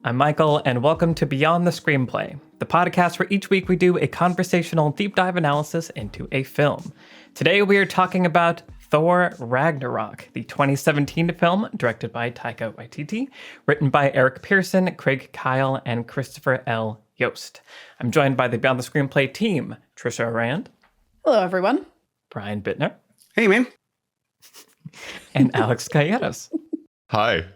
I'm Michael, and welcome to Beyond the Screenplay, the podcast where each week we do a conversational deep dive analysis into a film. Today we are talking about Thor Ragnarok, the 2017 film directed by Taika Waititi, written by Eric Pearson, Craig Kyle, and Christopher L. Yost. I'm joined by the Beyond the Screenplay team, Trisha Rand. Hello, everyone. Brian Bittner. Hey, man. And Alex Calleros. Hi.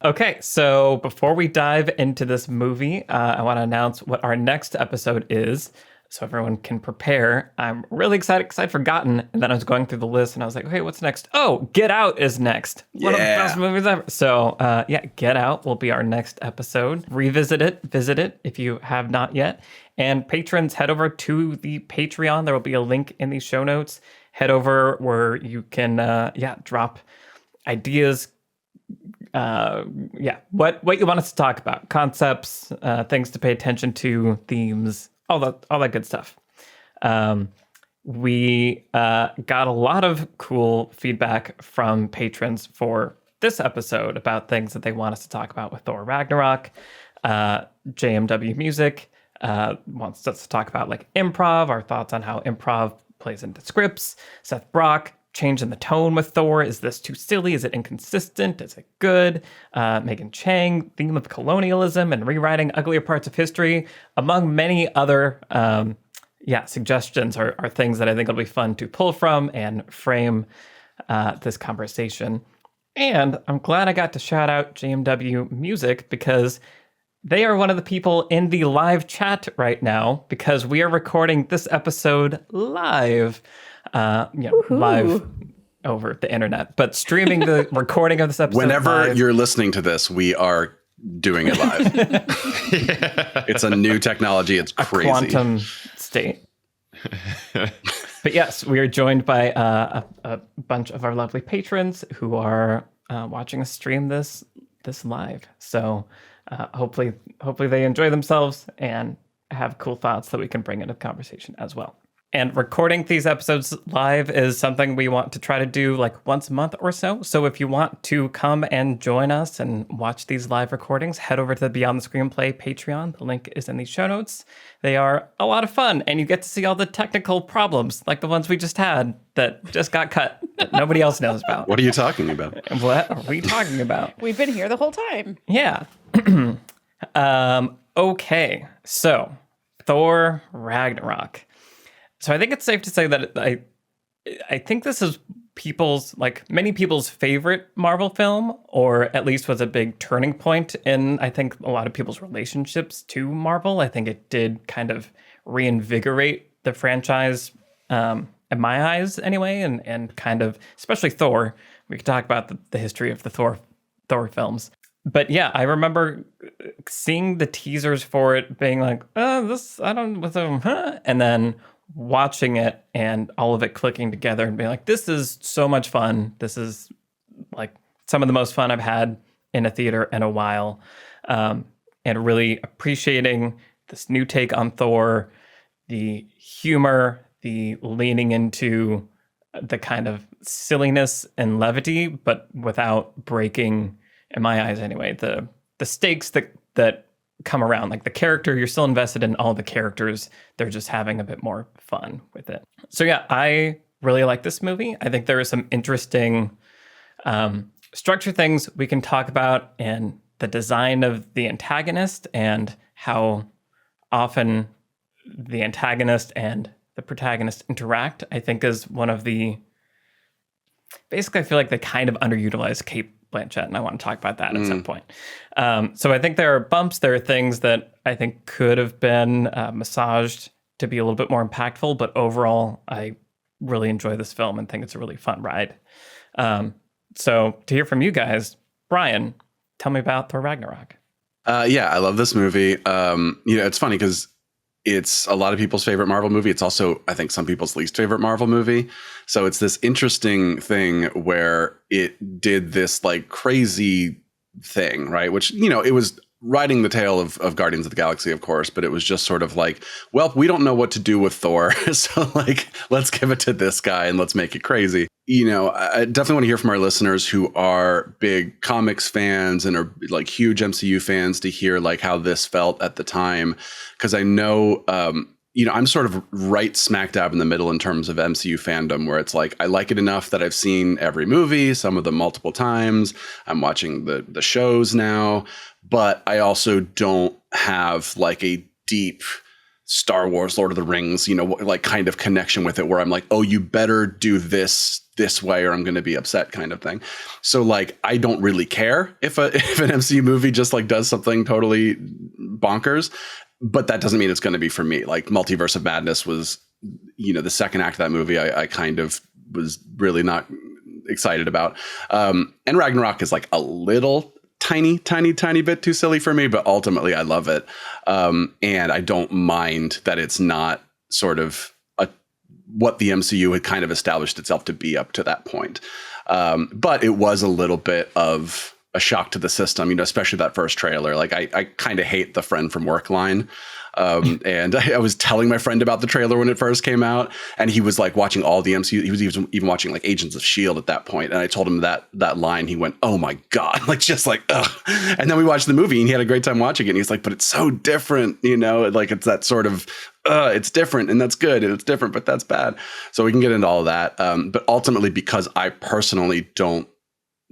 Okay, so before we dive into this movie, I want to announce what our next episode is so everyone can prepare. I'm really excited because I'd forgotten, and then I was going through the list, and I was like, okay, what's next? Oh, Get Out is next. One of the best movies ever. So, Get Out will be our next episode. Revisit it, visit it if you have not yet. And patrons, head over to the Patreon. There will be a link in the show notes. Head over where you can, drop ideas, what you want us to talk about, concepts, things to pay attention to, themes, all that good stuff. We got a lot of cool feedback from patrons for this episode about things that they want us to talk about with Thor Ragnarok. JMW Music wants us to talk about like improv, our thoughts on how improv plays into scripts. Seth Brock, change in the tone with Thor. Is this too silly? Is it inconsistent? Is it good? Megan Chang, theme of colonialism and rewriting uglier parts of history, among many other suggestions are things that I think will be fun to pull from and frame this conversation. And I'm glad I got to shout out JMW Music because they are one of the people in the live chat right now because we are recording this episode live. Live over the internet, but streaming the recording of this episode. Whenever live. You're listening to this, we are doing it live. It's a new technology. It's crazy. Quantum state. But yes, we are joined by a bunch of our lovely patrons who are watching us stream this live. So hopefully they enjoy themselves and have cool thoughts that we can bring into the conversation as well. And recording these episodes live is something we want to try to do like once a month or so. So if you want to come and join us and watch these live recordings, head over to the Beyond the Screenplay Patreon. The link is in the show notes. They are a lot of fun, and you get to see all the technical problems, like the ones we just had that just got cut that nobody else knows about. What are you talking about? What are we talking about? We've been here the whole time. Yeah. Okay, so Thor Ragnarok. So I think it's safe to say that I think this is many people's favorite Marvel film, or at least was a big turning point in, I think, a lot of people's relationships to Marvel. I think it did kind of reinvigorate the franchise, in my eyes anyway, and kind of, especially Thor. We could talk about the history of the Thor films. But yeah, I remember seeing the teasers for it being like, and then watching it and all of it clicking together and being like, this is so much fun. This is like some of the most fun I've had in a theater in a while. And really appreciating this new take on Thor, the humor, the leaning into the kind of silliness and levity, but without breaking, in my eyes anyway, the stakes that come around. Like the character, you're still invested in all the characters. They're just having a bit more fun with it. So yeah, I really like this movie. I think there are some interesting structure things we can talk about, and the design of the antagonist and how often the antagonist and the protagonist interact, I think is one of the... Basically, I feel like they kind of underutilized Kate Blanchett, and I want to talk about that at some point. So I think there are bumps, there are things that I think could have been massaged to be a little bit more impactful, but overall, I really enjoy this film and think it's a really fun ride. So to hear from you guys, Brian, tell me about Thor Ragnarok. I love this movie. It's funny because it's a lot of people's favorite Marvel movie. It's also, I think, some people's least favorite Marvel movie. So it's this interesting thing where it did this like crazy thing, right? Which, it was riding the tail of Guardians of the Galaxy, of course, but it was just sort of like, well, we don't know what to do with Thor. So like, let's give it to this guy and let's make it crazy. I definitely want to hear from our listeners who are big comics fans and are like huge MCU fans to hear like how this felt at the time. Because I know, I'm sort of right smack dab in the middle in terms of MCU fandom, where it's like I like it enough that I've seen every movie, some of them multiple times. I'm watching the shows now, but I also don't have like a deep Star Wars, Lord of the Rings, like kind of connection with it where I'm like, oh, you better do this way or I'm going to be upset kind of thing. So like, I don't really care if an MCU movie just like does something totally bonkers, but that doesn't mean it's going to be for me. Like Multiverse of Madness was, the second act of that movie, I kind of was really not excited about. And Ragnarok is like a little tiny bit too silly for me, but ultimately I love it. And I don't mind that it's not sort of what the MCU had kind of established itself to be up to that point. But it was a little bit of a shock to the system, especially that first trailer. Like I kind of hate the friend from work line. And I was telling my friend about the trailer when it first came out, and he was like watching all the MCU. He was even watching like Agents of S.H.I.E.L.D. at that point. And I told him that line. He went, "Oh my God," like just like, ugh. And then we watched the movie and he had a great time watching it. And he's like, "But it's so different, like it's that sort of, it's different and that's good. And it's different, but that's bad." So we can get into all of that. But ultimately, because I personally don't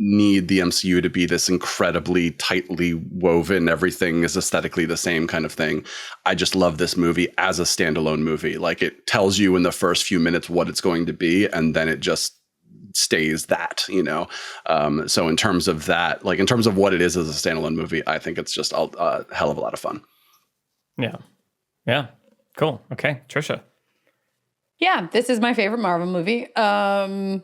need the MCU to be this incredibly tightly woven, everything is aesthetically the same kind of thing, I just love this movie as a standalone movie. Like it tells you in the first few minutes what it's going to be, and then it just stays that, so in terms of that, like in terms of what it is as a standalone movie, I think it's just a hell of a lot of fun. Yeah, cool. Okay, Trisha. Yeah, this is my favorite Marvel movie. And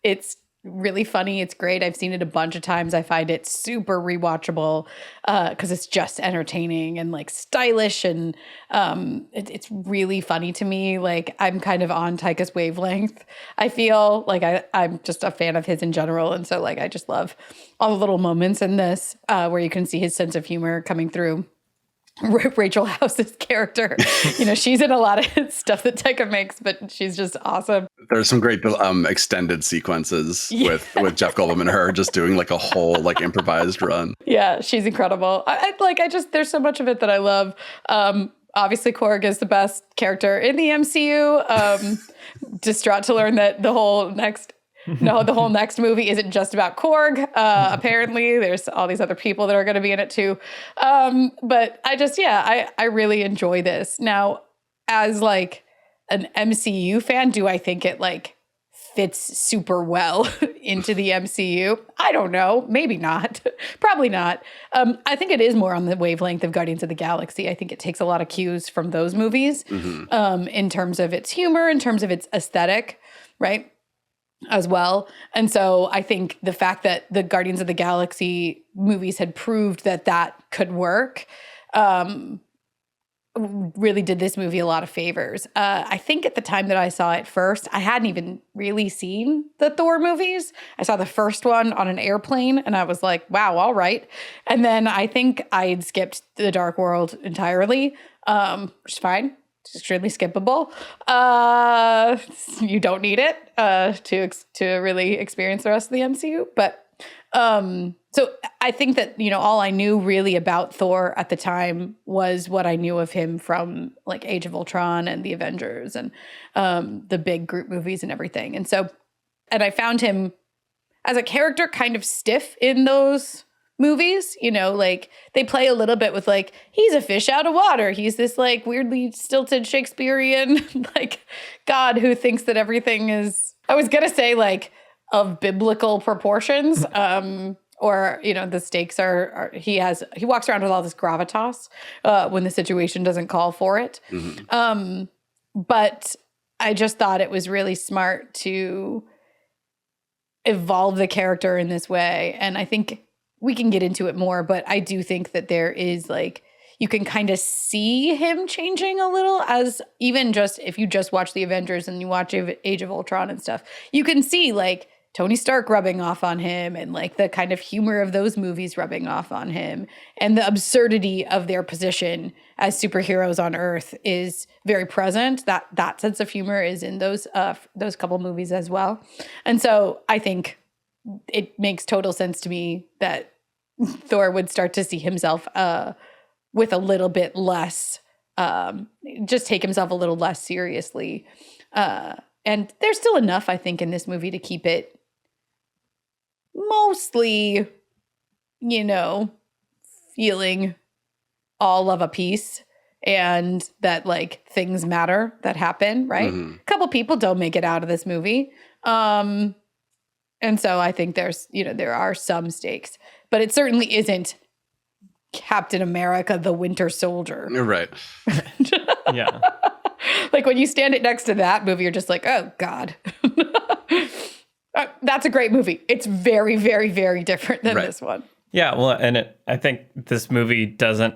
it's really funny. It's great. I've seen it a bunch of times. I find it super rewatchable because it's just entertaining and like stylish, and it's really funny to me. Like I'm kind of on Taika's wavelength. I feel like I'm just a fan of his in general, and so like I just love all the little moments in this where you can see his sense of humor coming through. Rachel House's character, she's in a lot of stuff that Taika makes, but she's just awesome. There's some great extended sequences with Jeff Goldblum and her just doing like a whole like improvised run. Yeah, she's incredible. There's so much of it that I love. Obviously, Korg is the best character in the MCU. Distraught to learn that the whole next movie isn't just about Korg. Apparently, there's all these other people that are going to be in it too. But I really enjoy this. Now, as like an MCU fan, do I think it like fits super well into the MCU? I don't know. Maybe not. Probably not. I think it is more on the wavelength of Guardians of the Galaxy. I think it takes a lot of cues from those movies in terms of its humor, in terms of its aesthetic, right? As well. And so I think the fact that the Guardians of the Galaxy movies had proved that could work really did this movie a lot of favors. I think at the time that I saw it first, I hadn't even really seen the Thor movies. I saw the first one on an airplane and I was like, wow, all right. And then I think I had skipped The Dark World entirely, which is fine. It's extremely skippable. You don't need it to really experience the rest of the MCU. But so I think that, all I knew really about Thor at the time was what I knew of him from like Age of Ultron and the Avengers and the big group movies and everything. And I found him as a character kind of stiff in those movies, like they play a little bit with like, he's a fish out of water. He's this like weirdly stilted Shakespearean like God who thinks that everything is, I was going to say like of biblical proportions. Or, the stakes are he walks around with all this gravitas when the situation doesn't call for it. Mm-hmm. But I just thought it was really smart to evolve the character in this way. And I think we can get into it more, but I do think that there is like, you can kind of see him changing a little as even just, if you just watch the Avengers and you watch Age of Ultron and stuff, you can see like Tony Stark rubbing off on him, and like the kind of humor of those movies rubbing off on him, and the absurdity of their position as superheroes on Earth is very present. That sense of humor is in those couple movies as well. And so I think it makes total sense to me that Thor would start to see himself with a little bit less, just take himself a little less seriously. And there's still enough, I think, in this movie to keep it mostly, feeling all of a piece, and that like things matter that happen, right? A couple people don't make it out of this movie. And so I think there are some stakes, but it certainly isn't Captain America, the Winter Soldier. You're right. Yeah. Like when you stand it next to that movie, you're just like, oh God. That's a great movie. It's very, very, very different than this one. Yeah, well, and I think this movie doesn't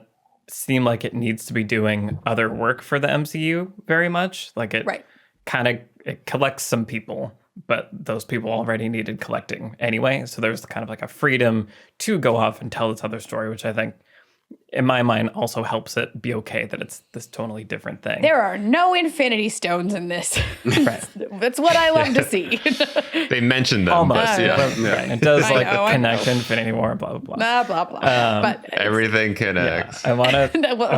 seem like it needs to be doing other work for the MCU very much. Like it kind of it collects some people, but those people already needed collecting anyway. So there's kind of like a freedom to go off and tell this other story, which I think in my mind also helps it be okay that it's this totally different thing. There are no Infinity Stones in this. Right. That's what I love to see. They mentioned them. Almost, yeah. Right. It does connect Infinity War, blah, blah, blah. Blah, blah, blah. But Everything connects. Yeah, I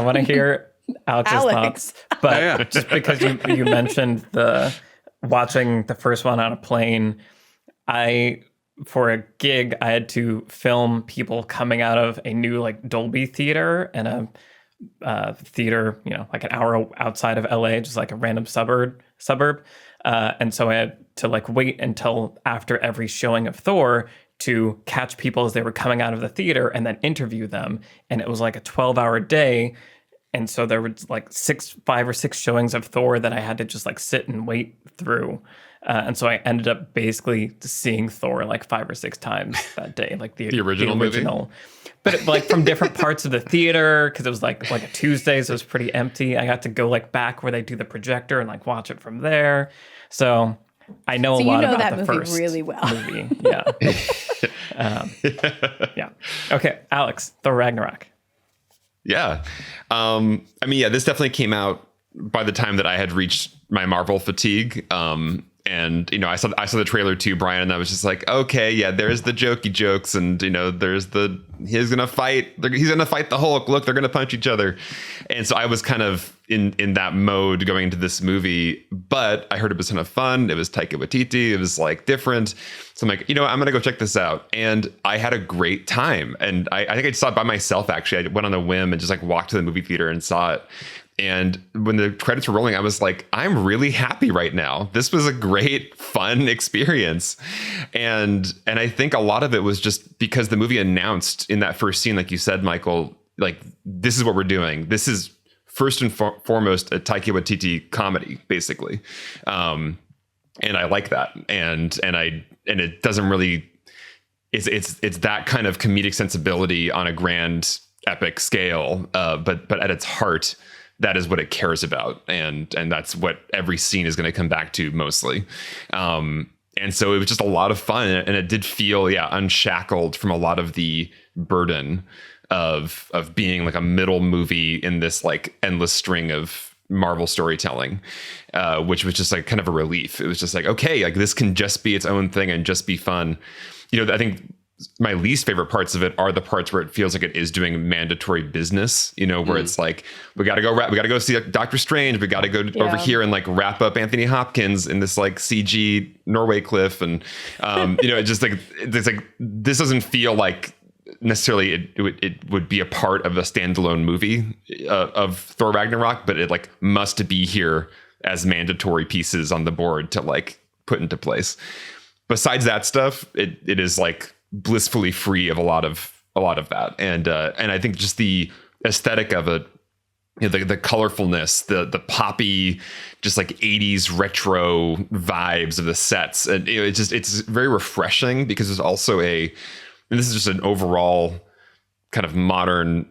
want to hear Alex's thoughts, but just because you mentioned watching the first one on a plane, for a gig, I had to film people coming out of a new like Dolby theater and a theater, like an hour outside of LA, just like a random suburb. And so I had to like wait until after every showing of Thor to catch people as they were coming out of the theater and then interview them. And it was like a 12-hour day. And so there was like 5 or 6 showings of Thor that I had to just like sit and wait through. And so I ended up basically seeing Thor like 5 or 6 times that day, like the original movie. But like from different parts of the theater, because it was like a Tuesday, so it was pretty empty. I got to go like back where they do the projector and like watch it from there. So I know a lot about that the movie first really well. movie. Yeah. Yeah. Okay, Alex, Thor Ragnarok. Yeah. This definitely came out by the time that I had reached my Marvel fatigue. And I saw the trailer too, Brian, and I was just like, okay, yeah, there's the jokey jokes, and there's he's gonna fight the Hulk. Look, they're gonna punch each other, and so I was kind of in that mode going into this movie. But I heard it was kind of fun. It was Taika Waititi. It was like different. So I'm like, I'm gonna go check this out, and I had a great time. And I think I saw it by myself. Actually, I went on a whim and just like walked to the movie theater and saw it. And when the credits were rolling, I was like, I'm really happy right now. This was a great, fun experience. And I think a lot of it was just because the movie announced in that first scene, like you said, Michael, like, this is what we're doing. This is first and foremost a Taika Waititi comedy, basically. And I like that. And it doesn't really, it's that kind of comedic sensibility on a grand epic scale. But at its heart, that is what it cares about, and that's what every scene is going to come back to mostly. And so it was just a lot of fun, and it did feel unshackled from a lot of the burden of being like a middle movie in this like endless string of Marvel storytelling, which was just like kind of a relief. It was just like, okay, like this can just be its own thing and just be fun. I think my least favorite parts of it are the parts where it feels like it is doing mandatory business, where it's like, we got to go see Doctor Strange. We got to go over here and like wrap up Anthony Hopkins in this like CG Norway cliff. And, it's just like, this doesn't feel like necessarily it would be a part of a standalone movie of Thor Ragnarok, but it like must be here as mandatory pieces on the board to like put into place. Besides that stuff, it is like blissfully free of a lot of that, and I think just the aesthetic of it, the colorfulness, the poppy, just like 80s retro vibes of the sets, and it's very refreshing because there's also and this is just an overall kind of modern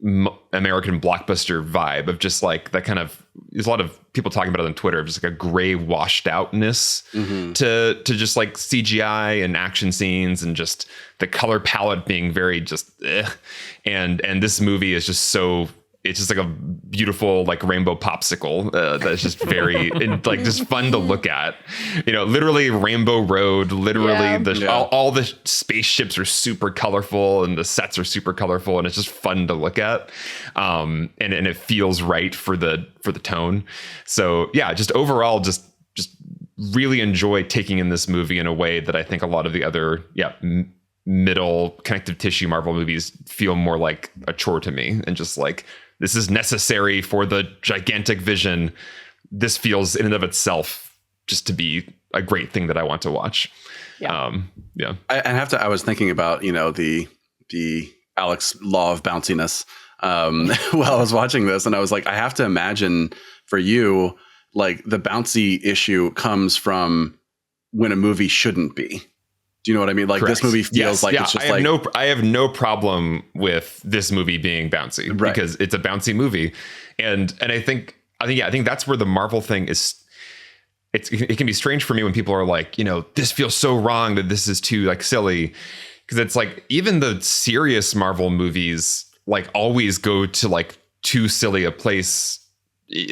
American blockbuster vibe of just like that kind of, there's a lot of people talking about it on Twitter of just like a gray washed outness to just like CGI and action scenes and just the color palette being very just and this movie is just so, it's just like a beautiful like rainbow popsicle that's just very like just fun to look at, you know, literally Rainbow Road, literally all the spaceships are super colorful and the sets are super colorful and it's just fun to look at, and it feels right for the tone. So yeah, just overall just really enjoy taking in this movie in a way that I think a lot of the other middle connective tissue Marvel movies feel more like a chore to me, and just like, this is necessary for the gigantic vision. This feels in and of itself just to be a great thing that I want to watch. Yeah. I was thinking about, you know, the Alex law of bounciness while I was watching this, and I was like, I have to imagine for you, like the bouncy issue comes from when a movie shouldn't be. Do you know what I mean? Like, this movie feels like it's just I have no problem with this movie being bouncy because it's a bouncy movie, and I think that's where the Marvel thing is. It can be strange for me when people are like, you know, this feels so wrong that this is too like silly, because it's like even the serious Marvel movies like always go to like too silly a place.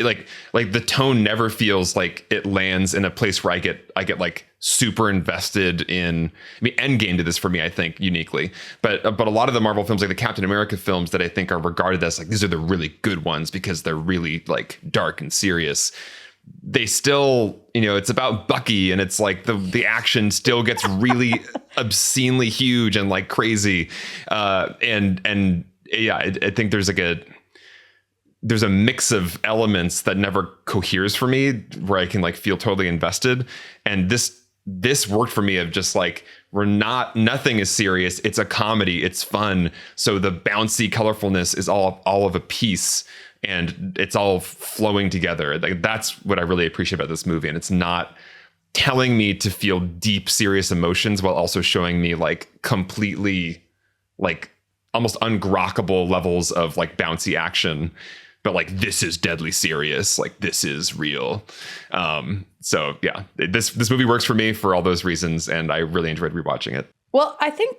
Like the tone never feels like it lands in a place where I get like super invested in. I mean, Endgame did this for me, I think, uniquely. But a lot of the Marvel films, like the Captain America films, that I think are regarded as like these are the really good ones because they're really like dark and serious. They still, you know, it's about Bucky, and it's like the action still gets really obscenely huge and like crazy. I think there's a mix of elements that never coheres for me where I can like feel totally invested. And this worked for me of just like, nothing is serious. It's a comedy. It's fun. So the bouncy colorfulness is all of a piece, and it's all flowing together. Like, that's what I really appreciate about this movie. And it's not telling me to feel deep, serious emotions while also showing me like completely like almost ungrokkable levels of like bouncy action. But like, this is deadly serious. Like, this is real. So yeah, this movie works for me for all those reasons, and I really enjoyed rewatching it. Well, I think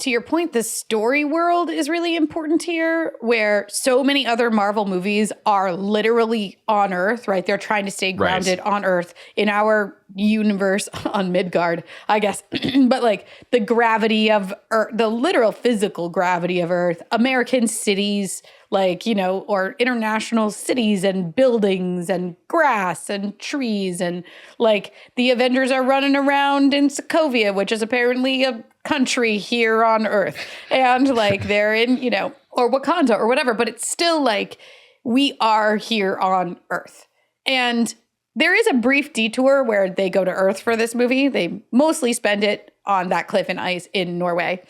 to your point, the story world is really important here, where so many other Marvel movies are literally on Earth, right? They're trying to stay grounded on Earth in our universe on Midgard, I guess. But like the gravity of Earth, the literal physical gravity of Earth, American cities, like, you know, or international cities and buildings and grass and trees, and like the Avengers are running around in Sokovia, which is apparently a country here on Earth, and like they're in, you know, or Wakanda or whatever, but it's still like we are here on Earth. And there is a brief detour where they go to Earth for this movie. They mostly spend it on that cliff and ice in Norway.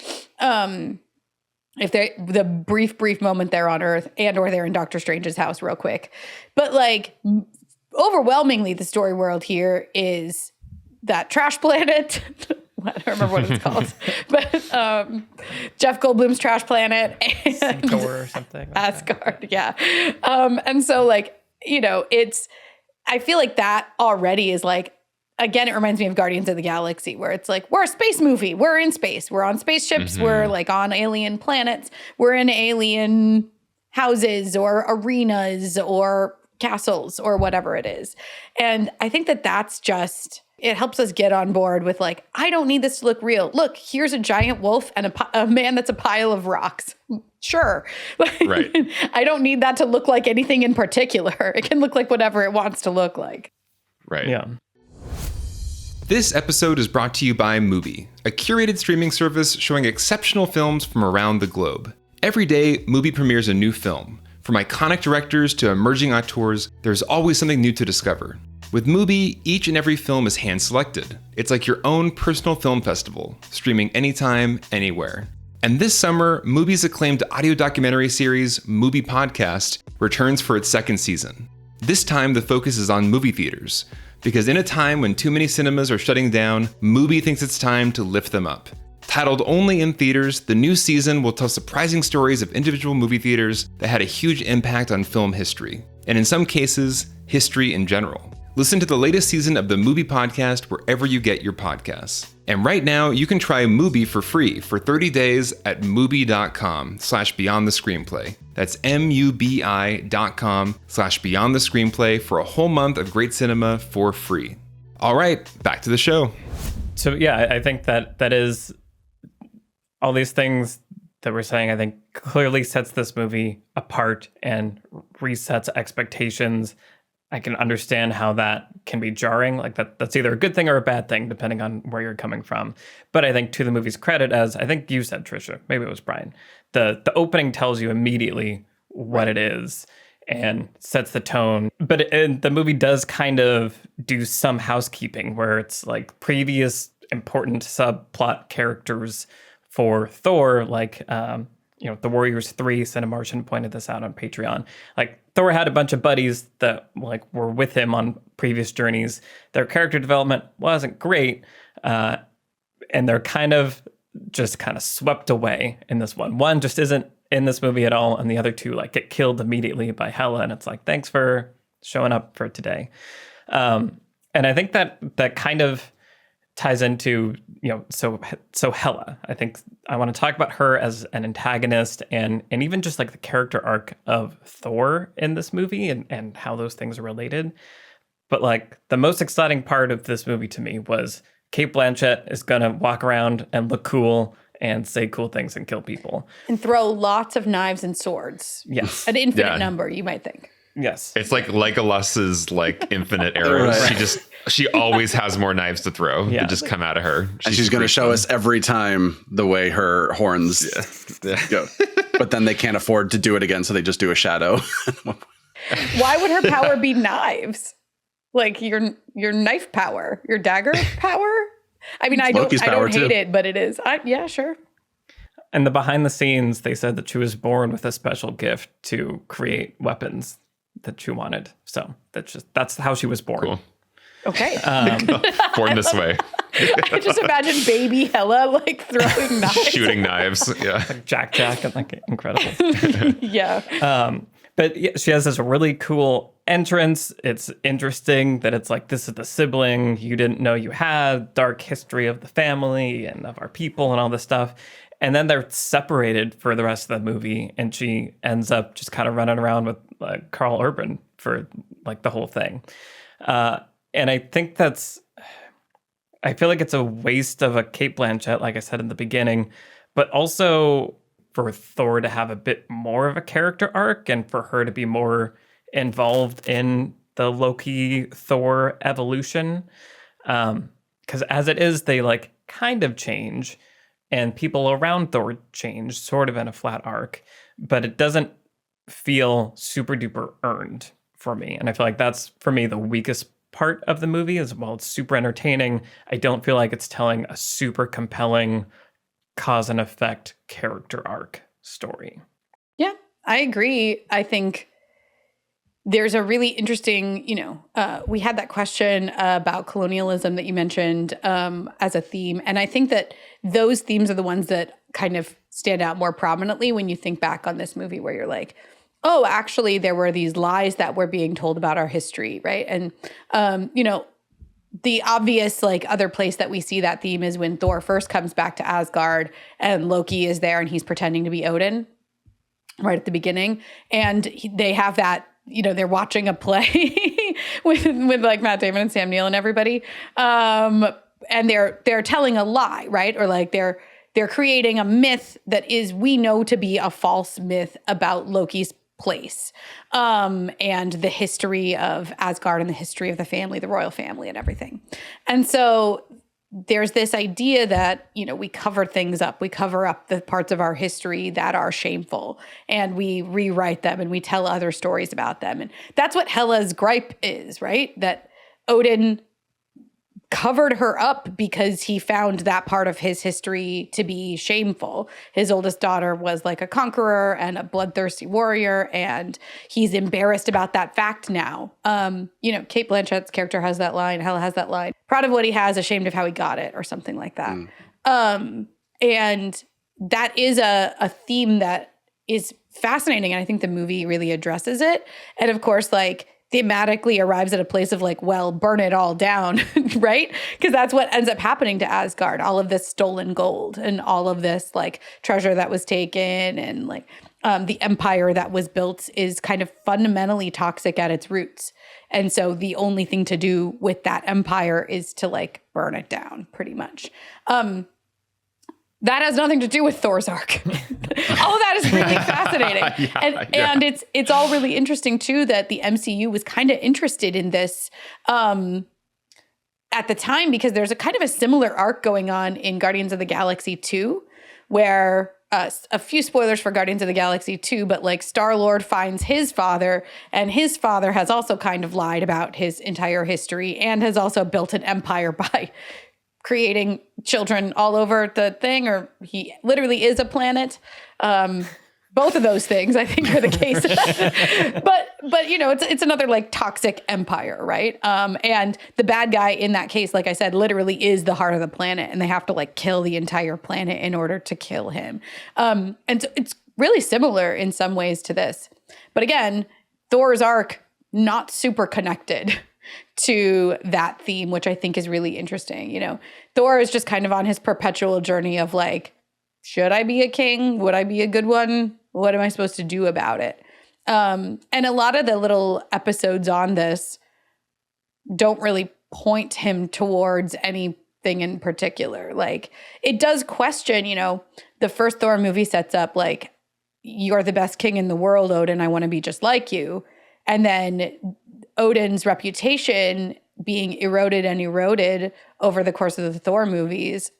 If they, the brief moment they're on Earth, and or they're in Doctor Strange's house real quick. But like overwhelmingly the story world here is that trash planet. I don't remember what it's called, but Jeff Goldblum's trash planet and Thor or something. Like Asgard. Yeah. And so like, you know, I feel like that already is like, again, it reminds me of Guardians of the Galaxy, where it's like, we're a space movie. We're in space. We're on spaceships. We're like on alien planets. We're in alien houses or arenas or castles or whatever it is. And I think that that's just, it helps us get on board with like, I don't need this to look real. Look, here's a giant wolf and a man that's a pile of rocks. Sure. Right. I don't need that to look like anything in particular. It can look like whatever it wants to look like. Right. Yeah. This episode is brought to you by Mubi, a curated streaming service showing exceptional films from around the globe. Every day, Mubi premieres a new film. From iconic directors to emerging auteurs, there's always something new to discover. With Mubi, each and every film is hand-selected. It's like your own personal film festival, streaming anytime, anywhere. And this summer, Mubi's acclaimed audio documentary series, Mubi Podcast, returns for its second season. This time, the focus is on movie theaters, because in a time when too many cinemas are shutting down, Mubi thinks it's time to lift them up. Titled only in theaters, the new season will tell surprising stories of individual movie theaters that had a huge impact on film history, and in some cases, history in general. Listen to the latest season of the Mubi podcast wherever you get your podcasts. And right now, you can try Mubi for free for 30 days at mubi.com/beyond the screenplay. That's mubi.com/beyond the screenplay for a whole month of great cinema for free. All right, back to the show. So yeah, I think that is all these things that we're saying, I think clearly sets this movie apart and resets expectations. I can understand how that can be jarring. Like that's either a good thing or a bad thing, depending on where you're coming from. But I think to the movie's credit, as I think you said, Trisha, maybe it was Brian, the opening tells you immediately what it is and sets the tone. But the movie does kind of do some housekeeping where it's like previous important subplot characters for Thor, like the Warriors 3, Cinemartian pointed this out on Patreon. Like Thor had a bunch of buddies that like were with him on previous journeys. Their character development wasn't great, and they're kind of swept away in this one. One just isn't in this movie at all, and the other two like get killed immediately by Hela, and it's like, thanks for showing up for today. And I think that kind of ties into, so Hela. I think I want to talk about her as an antagonist and even just like the character arc of Thor in this movie and how those things are related. But like the most exciting part of this movie to me was Cate Blanchett is going to walk around and look cool and say cool things and kill people. And throw lots of knives and swords. Yes. An infinite number, you might think. Yes. It's like Legolas's like infinite arrows. Right. She always has more knives to throw that just come out of her. And she's going to show us every time the way her horns go. But then they can't afford to do it again, so they just do a shadow. Why would her power be knives? Like your knife power, your dagger power? I mean, I don't hate it, but it is. Yeah, sure. And the behind the scenes, they said that she was born with a special gift to create weapons that she wanted. So that's how she was born. Cool. Okay. Born this way. I just imagine baby Hela like throwing knives. Shooting knives. Yeah. Like Jack and like incredible. Yeah. But yeah, she has this really cool entrance. It's interesting that it's like, this is the sibling you didn't know you had, dark history of the family and of our people and all this stuff. And then they're separated for the rest of the movie, and she ends up just kind of running around with Carl Urban for like the whole thing. And I think I feel like it's a waste of a Cate Blanchett, like I said in the beginning, but also for Thor to have a bit more of a character arc and for her to be more involved in the Loki Thor evolution. Because as it is, they like kind of change. And people around Thor change, sort of in a flat arc, but it doesn't feel super duper earned for me. And I feel like that's, for me, the weakest part of the movie as well. It's super entertaining. I don't feel like it's telling a super compelling cause and effect character arc story. Yeah, I agree. I think there's a really interesting, we had that question about colonialism that you mentioned as a theme. And I think that those themes are the ones that kind of stand out more prominently when you think back on this movie, where you're like, oh, actually, there were these lies that were being told about our history, right? And, the obvious like other place that we see that theme is when Thor first comes back to Asgard and Loki is there and he's pretending to be Odin right at the beginning. And they have that, they're watching a play with like Matt Damon and Sam Neill and everybody. And they're telling a lie, right? Or like they're creating a myth that is, we know to be a false myth about Loki's place, and the history of Asgard and the history of the family, the royal family and everything. And so there's this idea that, we cover things up. We cover up the parts of our history that are shameful and we rewrite them and we tell other stories about them. And that's what Hela's gripe is, right? That Odin covered her up because he found that part of his history to be shameful. His oldest daughter was like a conqueror and a bloodthirsty warrior, and he's embarrassed about that fact now. Cate Blanchett's character has that line, Hela has that line, proud of what he has, ashamed of how he got it, or something like that. And that is a theme that is fascinating. And I think the movie really addresses it. And of course, like, thematically arrives at a place of like, well, burn it all down, right? Because that's what ends up happening to Asgard. All of this stolen gold and all of this like treasure that was taken and like the empire that was built is kind of fundamentally toxic at its roots. And so the only thing to do with that empire is to like burn it down pretty much. That has nothing to do with Thor's arc. All of that is really fascinating. And it's all really interesting too that the MCU was kind of interested in this at the time, because there's a kind of a similar arc going on in Guardians of the Galaxy 2, where a few spoilers for Guardians of the Galaxy 2, but like Star-Lord finds his father, and his father has also kind of lied about his entire history and has also built an empire by creating children all over the thing, or he literally is a planet. Both of those things, I think, are the case. but you know, it's another like toxic empire, right? And the bad guy in that case, like I said, literally is the heart of the planet, and they have to like kill the entire planet in order to kill him. And so it's really similar in some ways to this. But again, Thor's arc, not super connected to that theme, which I think is really interesting. You know, Thor is just kind of on his perpetual journey of like, should I be a king? Would I be a good one? What am I supposed to do about it? And a lot of the little episodes on this don't really point him towards anything in particular. Like, it does question, you know, the first Thor movie sets up like, you're the best king in the world, Odin. I want to be just like you. And then Odin's reputation being eroded and eroded over the course of the Thor movies,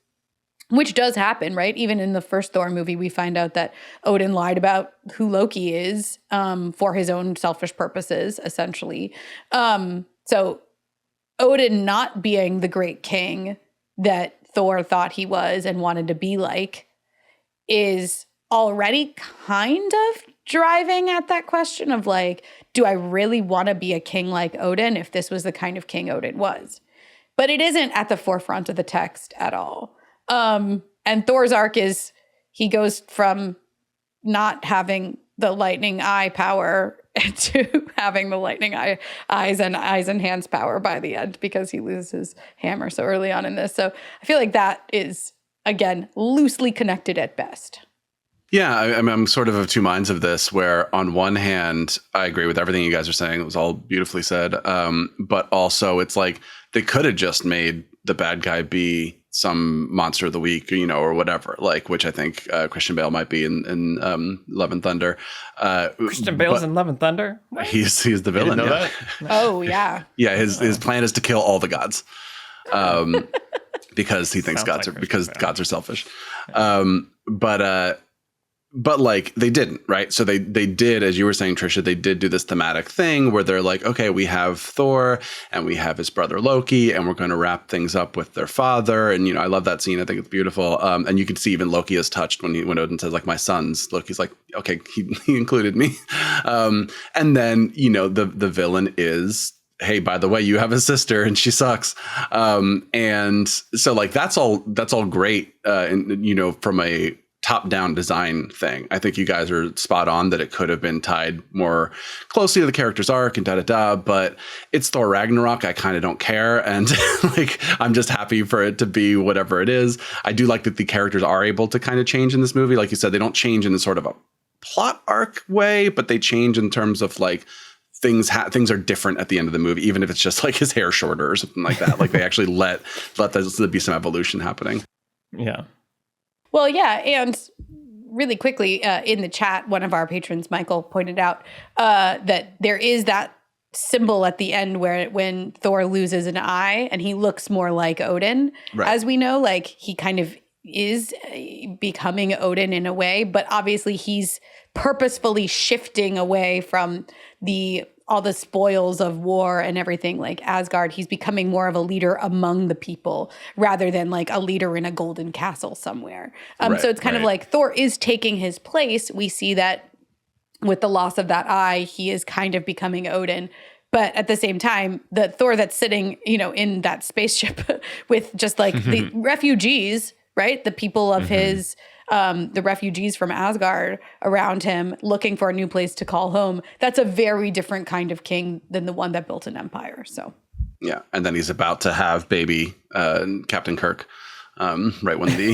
which does happen, right? Even in the first Thor movie, we find out that Odin lied about who Loki is for his own selfish purposes, essentially. So Odin not being the great king that Thor thought he was and wanted to be like is already kind of driving at that question of like, do I really want to be a king like Odin if this was the kind of king Odin was? But it isn't at the forefront of the text at all. And Thor's arc is, he goes from not having the lightning eye power to having the lightning eyes and hands power by the end, because he loses his hammer so early on in this. So I feel like that is, again, loosely connected at best. Yeah, I'm sort of two minds of this, where on one hand, I agree with everything you guys are saying. It was all beautifully said. But also it's like they could have just made the bad guy be some monster of the week, you know, or whatever, like, which I think Christian Bale might be in Love and Thunder. Christian Bale's in Love and Thunder? What? He's the villain. Know Yeah. that? Oh, yeah. Yeah, his plan is to kill all the gods. Because he thinks Sounds like gods are selfish. But like they didn't, right? So they did, as you were saying, Trisha, they did do this thematic thing where they're like, okay, we have Thor and we have his brother Loki, and we're going to wrap things up with their father. And, you know, I love that scene. I think it's beautiful. And you can see even Loki is touched when Odin says like, my sons. Loki's like, okay, he included me. And then, you know, the villain is, hey, by the way, you have a sister and she sucks. And so like, that's all great. And, you know, from a top-down design thing, I think you guys are spot on that it could have been tied more closely to the character's arc and but it's Thor Ragnarok. I kind of don't care. And like, I'm just happy for it to be whatever it is. I do like that the characters are able to kind of change in this movie. Like you said, they don't change in sort of a plot arc way, but they change in terms of like, things are different at the end of the movie, even if it's just like his hair shorter or something like that. Like they actually let there be some evolution happening. Yeah. Well, yeah, and really quickly, in the chat, one of our patrons, Michael, pointed out that there is that symbol at the end when Thor loses an eye and he looks more like Odin. Right. As we know, like he kind of is becoming Odin in a way, but obviously he's purposefully shifting away from all the spoils of war and everything like Asgard. He's becoming more of a leader among the people rather than like a leader in a golden castle somewhere. So it's kind of like Thor is taking his place. We see that with the loss of that eye, he is kind of becoming Odin. But at the same time, the Thor that's sitting, you know, in that spaceship with just like the refugees right? The people of his, the refugees from Asgard around him looking for a new place to call home. That's a very different kind of king than the one that built an empire. So, yeah. And then he's about to have baby Captain Kirk. Right when the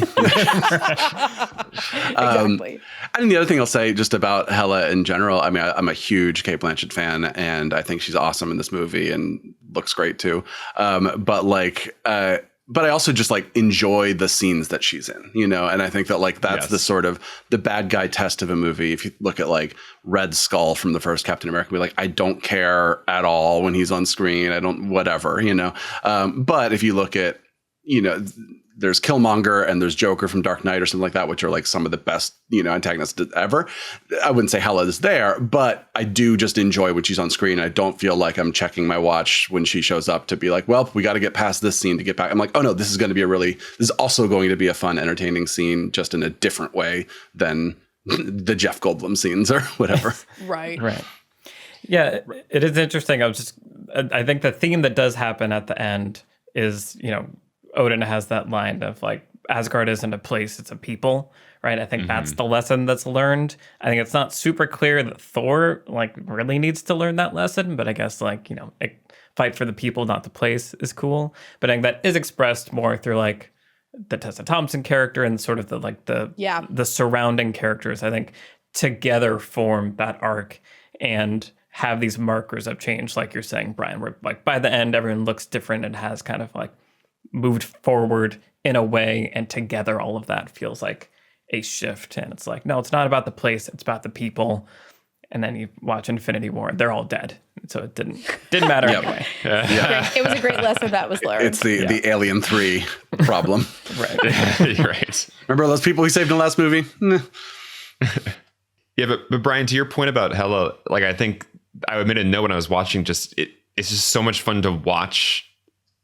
exactly. I think the other thing I'll say just about Hela in general, I mean, I'm a huge Cate Blanchett fan, and I think she's awesome in this movie and looks great too. But I also just like enjoy the scenes that she's in, you know, and I think that like that's the sort of the bad guy test of a movie. If you look at like Red Skull from the first Captain America, be like, I don't care at all when he's on screen. I don't, whatever, you know. But if you look at, you know, there's Killmonger and there's Joker from Dark Knight or something like that, which are like some of the best, you know, antagonists ever. I wouldn't say Hela is there, but I do just enjoy when she's on screen. I don't feel like I'm checking my watch when she shows up to be like, well, we got to get past this scene to get back. I'm like, oh no, this is also going to be a fun, entertaining scene, just in a different way than the Jeff Goldblum scenes or whatever. Right. Yeah, it is interesting. I think the theme that does happen at the end is, you know, Odin has that line of like, Asgard isn't a place, it's a people, right? I think that's the lesson that's learned. I think it's not super clear that Thor like really needs to learn that lesson, but I guess like, you know, fight for the people, not the place is cool. But I think that is expressed more through like the Tessa Thompson character and sort of the surrounding characters, I think together form that arc and have these markers of change, like you're saying, Brian, where like by the end, everyone looks different and has kind of like moved forward in a way, and together all of that feels like a shift. And it's like, no, it's not about the place, it's about the people. And then you watch Infinity War, they're all dead. So it didn't matter anyway. It was a great lesson that was learned. It's the Alien 3 problem. Right. Right. Remember those people he saved in the last movie? Yeah, but Brian, to your point about Hela, like I think I admitted no when I was watching, it's just so much fun to watch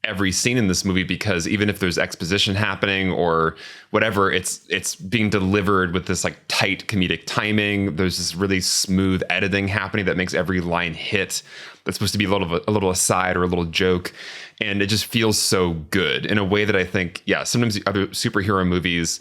every scene in this movie, because even if there's exposition happening or whatever, it's being delivered with this like tight comedic timing. There's this really smooth editing happening that makes every line hit. That's supposed to be a little aside or a little joke, and it just feels so good in a way that I think, sometimes other superhero movies,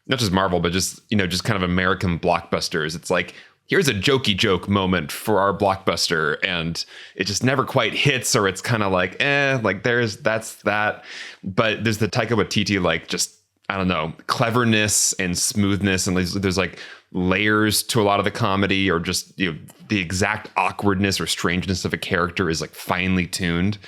not just Marvel, but just, you know, just kind of American blockbusters, it's like, here's a jokey joke moment for our blockbuster, and it just never quite hits, or it's kind of like, that's that. But there's the Taika Waititi, like, just, I don't know, cleverness and smoothness, and there's like layers to a lot of the comedy, or just, you know, the exact awkwardness or strangeness of a character is like finely tuned.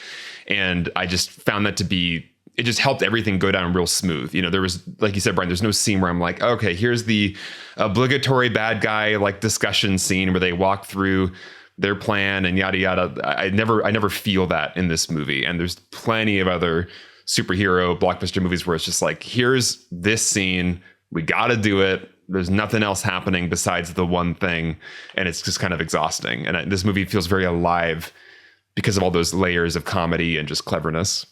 And I just found that to be, it just helped everything go down real smooth. You know, there was, like you said, Brian, there's no scene where I'm like, okay, here's the obligatory bad guy like discussion scene where they walk through their plan and yada yada. I never feel that in this movie. And there's plenty of other superhero blockbuster movies where it's just like, here's this scene, we got to do it. There's nothing else happening besides the one thing, and it's just kind of exhausting. And this movie feels very alive because of all those layers of comedy and just cleverness.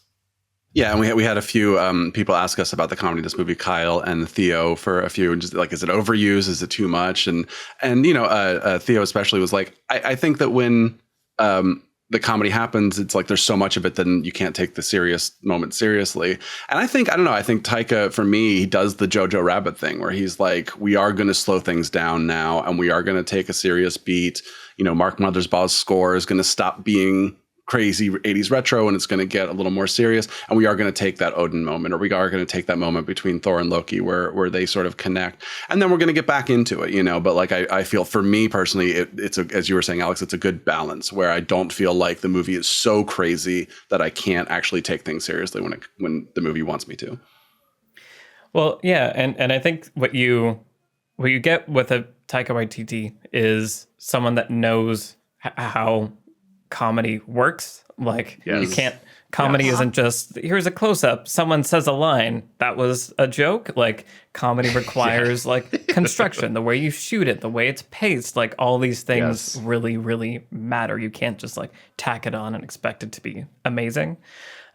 Yeah, and we had a few people ask us about the comedy of this movie, Kyle and Theo, for a few, and just like, is it overused? Is it too much? And you know, Theo especially was like, I think that when the comedy happens, it's like there's so much of it that you can't take the serious moment seriously. And I think Taika, for me, he does the Jojo Rabbit thing where he's like, we are going to slow things down now, and we are going to take a serious beat. You know, Mark Mothersbaugh's score is going to stop being crazy 80s retro, and it's going to get a little more serious, and we are going to take that Odin moment, or we are going to take that moment between Thor and Loki where they sort of connect, and then we're going to get back into it, you know. But like I feel, for me personally, it's as you were saying, Alex, it's a good balance where I don't feel like the movie is so crazy that I can't actually take things seriously when the movie wants me to. Well, yeah, and I think what you get with a Taika Waititi is someone that knows how comedy works. Like, you can't, comedy isn't just, here's a close-up, someone says a line, that was a joke. Like, comedy requires like construction, the way you shoot it, the way it's paced, like all these things really, really matter. You can't just like tack it on and expect it to be amazing.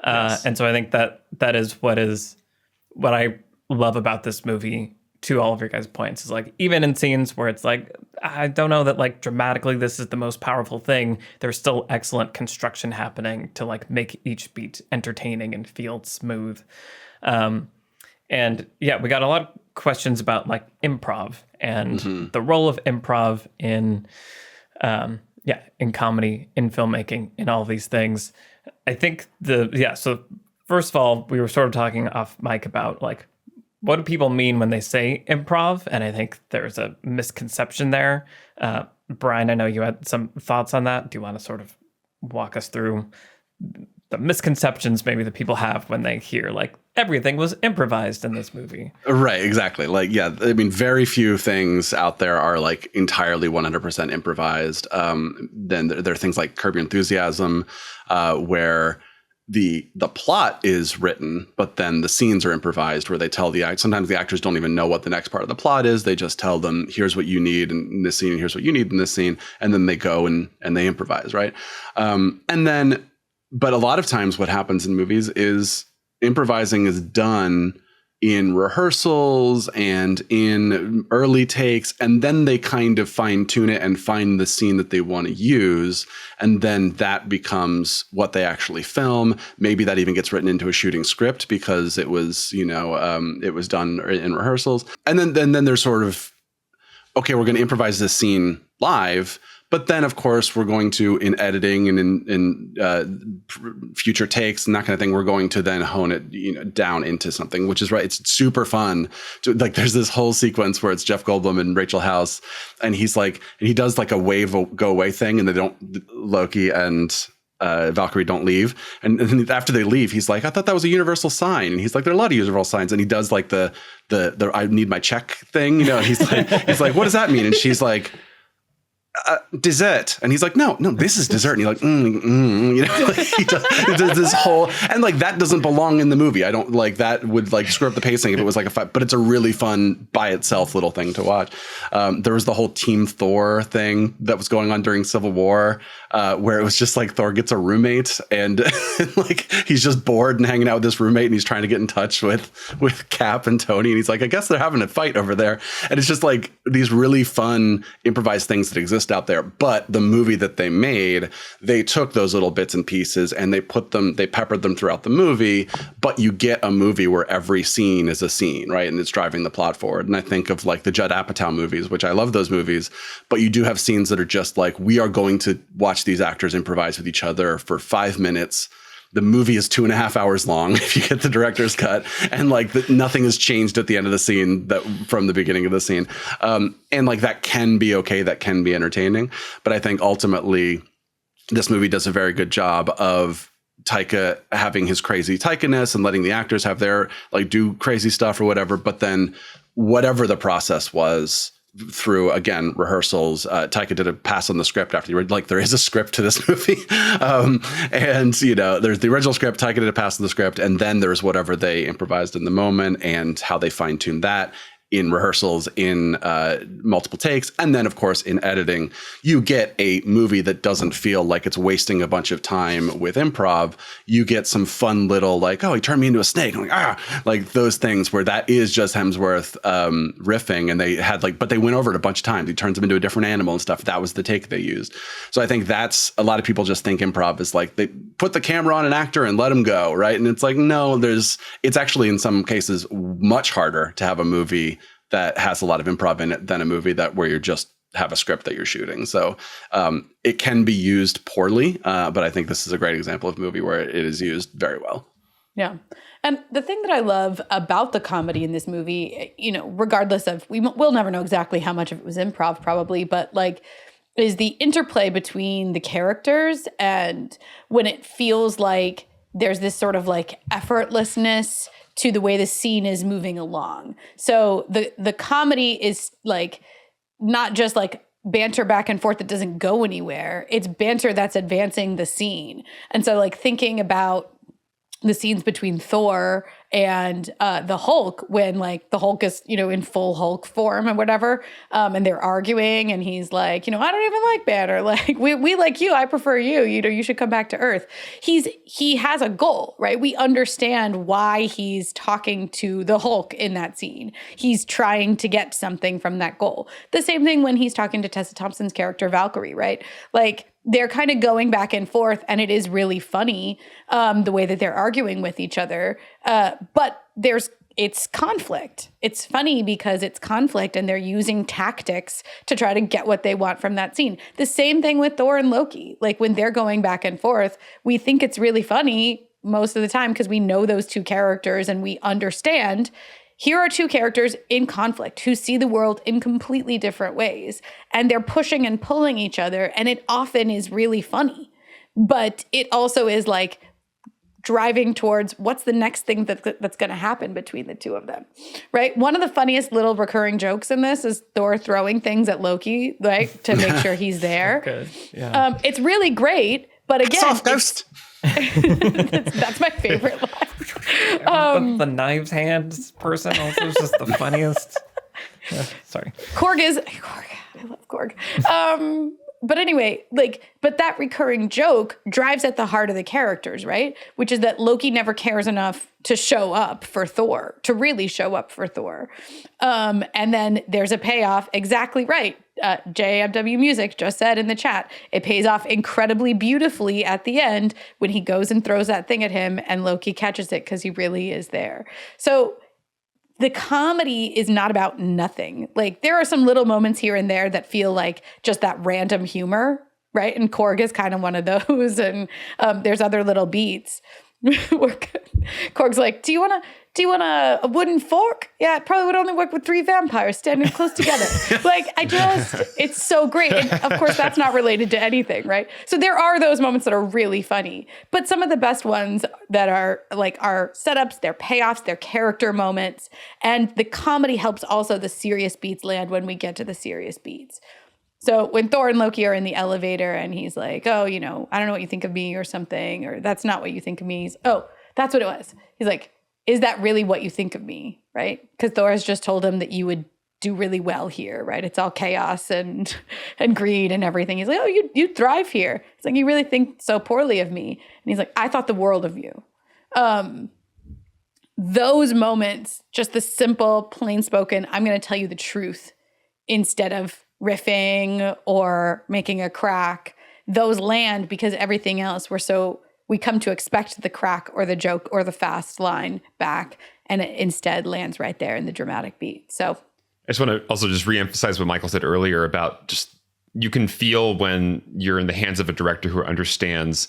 And so I think that is what I love about this movie, to all of your guys' points, is like, even in scenes where it's like, I don't know that like dramatically this is the most powerful thing, there's still excellent construction happening to like make each beat entertaining and feel smooth. And yeah, we got a lot of questions about like improv and the role of improv in in comedy, in filmmaking, in all these things. I think so first of all, we were sort of talking off mic about like, what do people mean when they say improv? And I think there's a misconception there. Brian, I know you had some thoughts on that. Do you want to sort of walk us through the misconceptions maybe that people have when they hear like everything was improvised in this movie? Right, exactly. Like, yeah, I mean, very few things out there are like entirely 100% improvised. Then there are things like Curb Your Enthusiasm, where the plot is written, but then the scenes are improvised, where they tell sometimes the actors don't even know what the next part of the plot is. They just tell them, here's what you need in this scene, and here's what you need in this scene. And then they go and they improvise, right? But a lot of times what happens in movies is improvising is done in rehearsals and in early takes, and then they kind of fine tune it and find the scene that they want to use. And then that becomes what they actually film. Maybe that even gets written into a shooting script because it was, it was done in rehearsals. And then there's sort of, okay, we're going to improvise this scene live. But then, of course, we're going to, in editing and in future takes and that kind of thing, we're going to then hone it, down into something, which is right. It's super fun. There's this whole sequence where it's Jeff Goldblum and Rachel House, and he does like a wave go away thing, and Loki and Valkyrie don't leave, and then after they leave, he's like, I thought that was a universal sign, and he's like, there are a lot of universal signs, and he does like the I need my check thing, and he's like, what does that mean? And she's like, dessert, and he's like, no, this is dessert, and he's like, he does this whole, and like that doesn't belong in the movie. I don't like that would like screw up the pacing if it was like but it's a really fun by itself little thing to watch. There was the whole Team Thor thing that was going on during Civil War, where it was just like Thor gets a roommate, and like he's just bored and hanging out with this roommate, and he's trying to get in touch with Cap and Tony, and he's like, I guess they're having a fight over there, and it's just like these really fun improvised things that exist out there. But the movie that they made, they took those little bits and pieces and they peppered them throughout the movie, but you get a movie where every scene is a scene, right? And it's driving the plot forward. And I think of like the Judd Apatow movies, which I love those movies, but you do have scenes that are just like, we are going to watch these actors improvise with each other for 5 minutes. The movie is 2.5 hours long if you get the director's cut, and like nothing has changed at the end of the scene from the beginning of the scene. And like that can be okay, that can be entertaining. But I think ultimately this movie does a very good job of Taika having his crazy Taika-ness and letting the actors have their like do crazy stuff or whatever. But then whatever the process was, through, again, rehearsals, Taika did a pass on the script after the like there is a script to this movie, and there's the original script. Taika did a pass on the script, and then there's whatever they improvised in the moment and how they fine-tuned that in rehearsals, in multiple takes, and then of course in editing. You get a movie that doesn't feel like it's wasting a bunch of time with improv. You get some fun little like, oh, he turned me into a snake. I'm like those things where that is just Hemsworth riffing, and they had but they went over it a bunch of times. He turns him into a different animal and stuff. That was the take they used. So I think that's, a lot of people just think improv is like they put the camera on an actor and let him go, right? And it's like, no, it's actually in some cases much harder to have a movie that has a lot of improv in it than a movie where you just have a script that you're shooting. So it can be used poorly, but I think this is a great example of a movie where it is used very well. Yeah. And the thing that I love about the comedy in this movie, regardless of, we'll never know exactly how much of it was improv probably, but like, is the interplay between the characters, and when it feels like there's this sort of like effortlessness to the way the scene is moving along. So the comedy is like not just like banter back and forth that doesn't go anywhere. It's banter that's advancing the scene. And so like thinking about the scenes between Thor and the Hulk, when like the Hulk is, in full Hulk form and whatever, and they're arguing, and he's like, I don't even like Banner. Like we like you, I prefer you. You should come back to Earth. He has a goal, right? We understand why he's talking to the Hulk in that scene. He's trying to get something from that goal. The same thing when he's talking to Tessa Thompson's character Valkyrie, right? Like they're kind of going back and forth, and it is really funny the way that they're arguing with each other. But there's it's conflict. It's funny because it's conflict and they're using tactics to try to get what they want from that scene. The same thing with Thor and Loki. Like when they're going back and forth, we think it's really funny most of the time because we know those two characters and we understand here are two characters in conflict who see the world in completely different ways. And they're pushing and pulling each other. And it often is really funny. But it also is like driving towards what's the next thing that's going to happen between the two of them, right? One of the funniest little recurring jokes in this is Thor throwing things at Loki, like to make sure he's there. Good. Yeah. It's really great, but again, Soft ghost. that's my favorite line. The knives hands person also is just the funniest. Sorry. Korg. I love Korg. But anyway, but that recurring joke drives at the heart of the characters, right? Which is that Loki never cares enough to show up for Thor, to really show up for Thor. And then there's a payoff. Exactly right. JMW Music just said in the chat, it pays off incredibly beautifully at the end when he goes and throws that thing at him and Loki catches it because he really is there. So the comedy is not about nothing. Like there are some little moments here and there that feel like just that random humor, right? And Korg is kind of one of those. And there's other little beats. Korg's like, do you want a wooden fork? Yeah, it probably would only work with 3 vampires standing close together. It's so great. And of course, that's not related to anything, right? So there are those moments that are really funny, but some of the best ones that are like our setups, their payoffs, their character moments, and the comedy helps also the serious beats land when we get to the serious beats. So when Thor and Loki are in the elevator and he's like, oh, I don't know what you think of me or something, or that's not what you think of me. That's what it was. He's like, is that really what you think of me, right? Because Thor has just told him that you would do really well here, right? It's all chaos and greed and everything. He's like, oh, you thrive here. It's like, you really think so poorly of me. And he's like, I thought the world of you. Those moments, just the simple, plain spoken, I'm going to tell you the truth instead of riffing or making a crack, those land because everything else we come to expect the crack or the joke or the fast line back, and it instead lands right there in the dramatic beat. So I just want to also just reemphasize what Michael said earlier about just you can feel when you're in the hands of a director who understands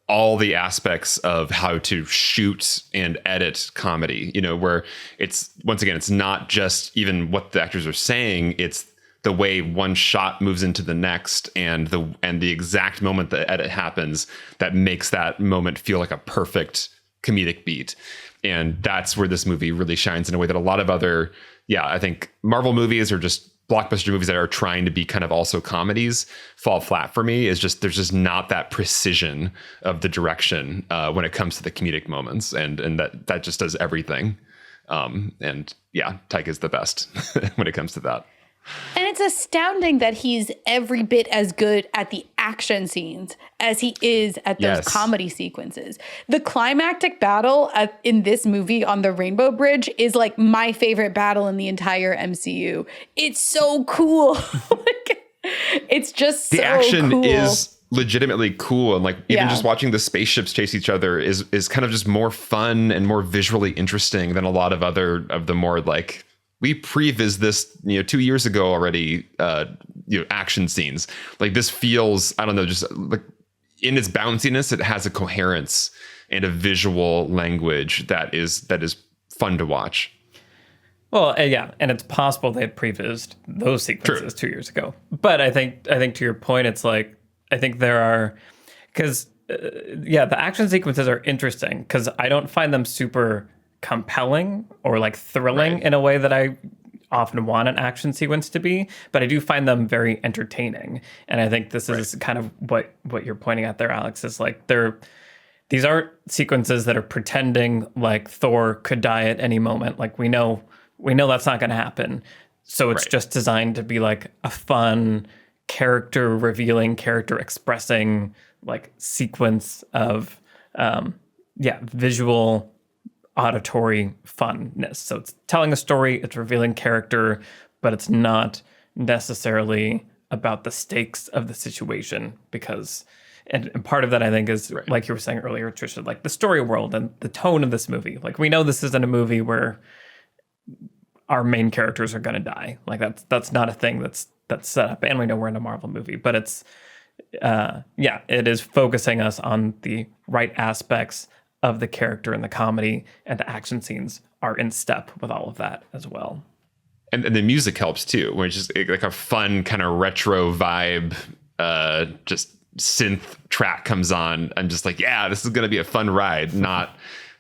all the aspects of how to shoot and edit comedy, where it's, once again, it's not just even what the actors are saying, it's the way one shot moves into the next and the exact moment the edit happens that makes that moment feel like a perfect comedic beat. And that's where this movie really shines in a way that a lot of other, I think Marvel movies or just blockbuster movies that are trying to be kind of also comedies fall flat for me. Is just, there's just not that precision of the direction when it comes to the comedic moments. And that just does everything. Taika is the best when it comes to that. And it's astounding that he's every bit as good at the action scenes as he is at those comedy sequences. The climactic battle in this movie on the Rainbow Bridge is like my favorite battle in the entire MCU. It's so cool. It's just the so action cool. is legitimately cool, and even just watching the spaceships chase each other is kind of just more fun and more visually interesting than a lot of other of the more like, we previs this 2 years ago already action scenes. Like this feels, I don't know, just like in its bounciness, it has a coherence and a visual language that is fun to watch. Well, and it's possible they had prevised those sequences 2 years ago. But I think to your point, it's like, I think there are, because the action sequences are interesting because I don't find them super compelling or like thrilling in a way that I often want an action sequence to be, but I do find them very entertaining. And I think this is kind of what you're pointing at there, Alex, is like these aren't sequences that are pretending like Thor could die at any moment. Like we know that's not going to happen. So it's just designed to be like a fun character revealing, character expressing like sequence of visual auditory funness. So it's telling a story, it's revealing character, but it's not necessarily about the stakes of the situation because, and part of that I think is like you were saying earlier, Trisha, like the story world and the tone of this movie. Like we know this isn't a movie where our main characters are going to die. Like that's not a thing that's set up, and we know we're in a Marvel movie, but it's it is focusing us on the right aspects of the character and the comedy, and the action scenes are in step with all of that as well. And the music helps too, which is like a fun kind of retro vibe, just synth track comes on. I'm just like, yeah, this is going to be a fun ride. Not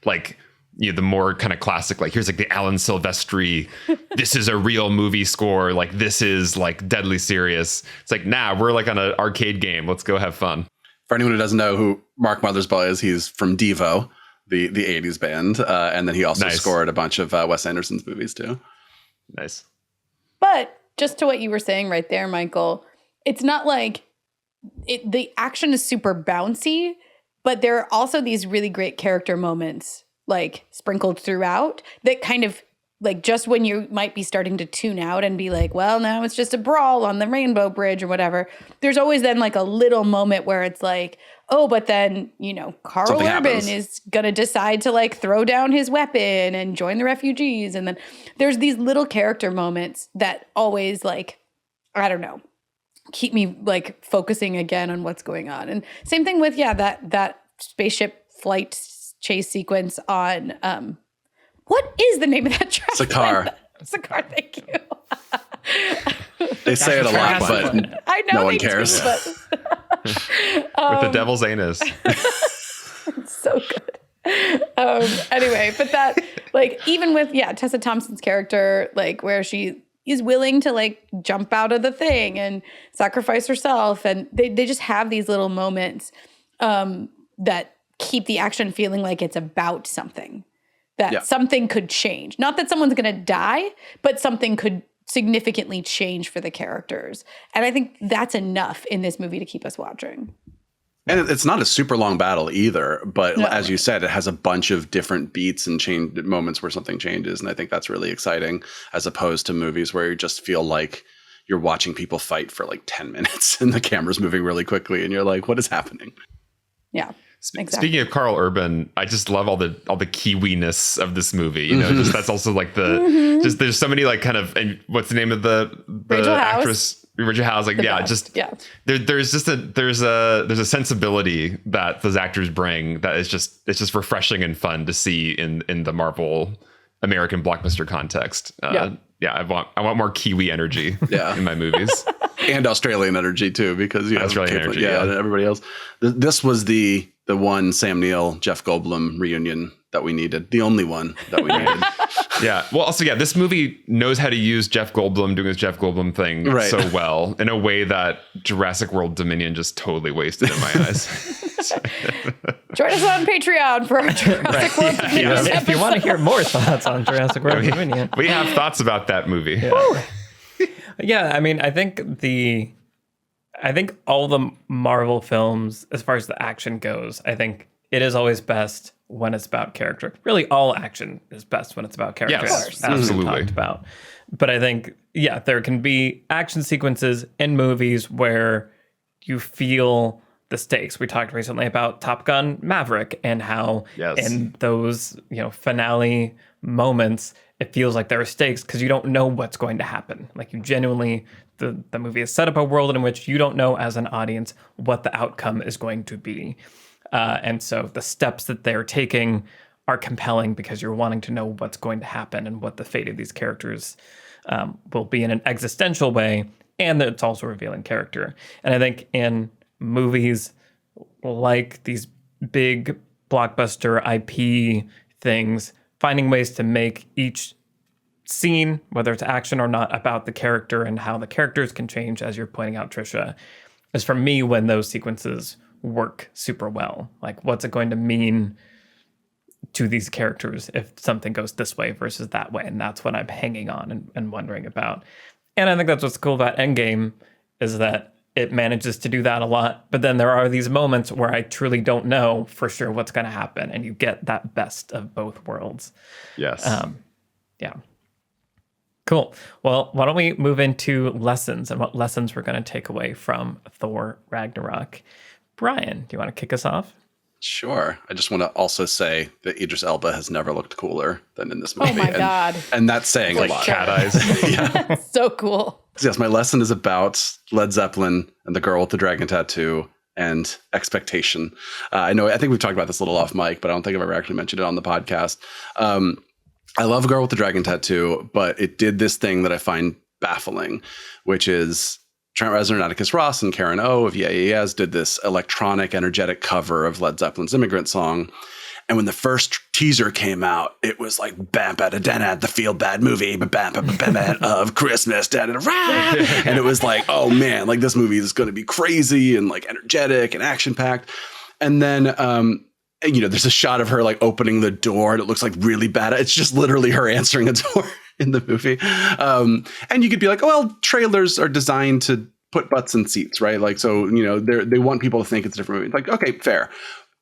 like, the more kind of classic, like here's like the Alan Silvestri, this is a real movie score. Like this is like deadly serious. It's like, nah, we're like on an arcade game. Let's go have fun. For anyone who doesn't know who Mark Mothersbaugh is, he's from Devo, the 80s band. And then he also scored a bunch of Wes Anderson's movies too. Nice. But just to what you were saying right there, Michael, it's not like the action is super bouncy, but there are also these really great character moments like sprinkled throughout that kind of like just when you might be starting to tune out and be like, well, now it's just a brawl on the Rainbow Bridge or whatever. There's always then like a little moment where it's like, oh, but then, Carl Something Urban happens. is going to decide to like throw down his weapon and join the refugees. And then there's these little character moments that always like, I don't know, keep me like focusing again on what's going on. And same thing with, that spaceship flight chase sequence on, what is the name of that track? Sakar. Sakar, thank you. They say it a lot, but I know no one they do, cares. but With the devil's anus. it's so good. Anyway, but that like even with Tessa Thompson's character, like where she is willing to like jump out of the thing and sacrifice herself, and they just have these little moments that keep the action feeling like it's about something. That something could change. Not that someone's going to die, but something could significantly change for the characters. And I think that's enough in this movie to keep us watching. And it's not a super long battle either, but as you said, it has a bunch of different beats and change moments where something changes. And I think that's really exciting, as opposed to movies where you just feel like you're watching people fight for like 10 minutes and the camera's moving really quickly and you're like, what is happening? Yeah. Exactly. Speaking of Carl Urban, I just love all the Kiwi-ness of this movie. Just that's also like the just there's so many like kind of, and what's the name of the actress Rachel House? Like there's a sensibility that those actors bring that is just it's just refreshing and fun to see in the Marvel American blockbuster context. I want more Kiwi energy in my movies. And Australian energy too, because Australian energy, and everybody else. This was the one Sam Neill, Jeff Goldblum reunion that we needed. The only one that we needed. Well, also, this movie knows how to use Jeff Goldblum doing his Jeff Goldblum thing so well in a way that Jurassic World Dominion just totally wasted in my eyes. Join us on Patreon for our Jurassic World Dominion If you want to hear more thoughts on Jurassic World Dominion. We have thoughts about that movie. I mean, I think all the Marvel films, as far as the action goes, I think it is always best when it's about character. Really, all action is best when it's about character. Yes, as absolutely. we talked about. But I think, there can be action sequences in movies where you feel the stakes. We talked recently about Top Gun Maverick and how in those, finale moments, it feels like there are stakes because you don't know what's going to happen. Like you genuinely, the movie has set up a world in which you don't know as an audience what the outcome is going to be. And so the steps that they're taking are compelling because you're wanting to know what's going to happen and what the fate of these characters will be in an existential way. And that it's also revealing character. And I think in movies like these big blockbuster IP things, finding ways to make each scene, whether it's action or not, about the character and how the characters can change, as you're pointing out, Trisha, is for me when those sequences work super well. Like, what's it going to mean to these characters if something goes this way versus that way? And that's what I'm hanging on and wondering about. And I think that's what's cool about Endgame is that it manages to do that a lot. But then there are these moments where I truly don't know for sure what's going to happen. And you get that best of both worlds. Yes. Cool. Well, why don't we move into lessons and what lessons we're going to take away from Thor Ragnarok. Brian, do you want to kick us off? Sure. I just want to also say that Idris Elba has never looked cooler than in this movie. Oh my God. And that's saying a lot. Cat eyes. Yeah. So cool. Yes, my lesson is about Led Zeppelin and the girl with the dragon tattoo and expectation. I think we've talked about this a little off mic, but I don't think I've ever actually mentioned it on the podcast. I love Girl with the Dragon Tattoo, but it did this thing that I find baffling, which is Trent Reznor, Atticus Ross, and Karen O of Yeah Yeah Yeahs did this electronic, energetic cover of Led Zeppelin's Immigrant Song. And when the first teaser came out, it was like bam bada dana, the feel bad movie, bam bam bam of Christmas, da da da, and it was like, oh man, like this movie is going to be crazy and like energetic and action packed. And then there's a shot of her like opening the door, and it looks like really bad. It's just literally her answering a door in the movie. And you could be like, oh, well, trailers are designed to put butts in seats, right? Like, so they want people to think it's a different movie. Like, okay, fair.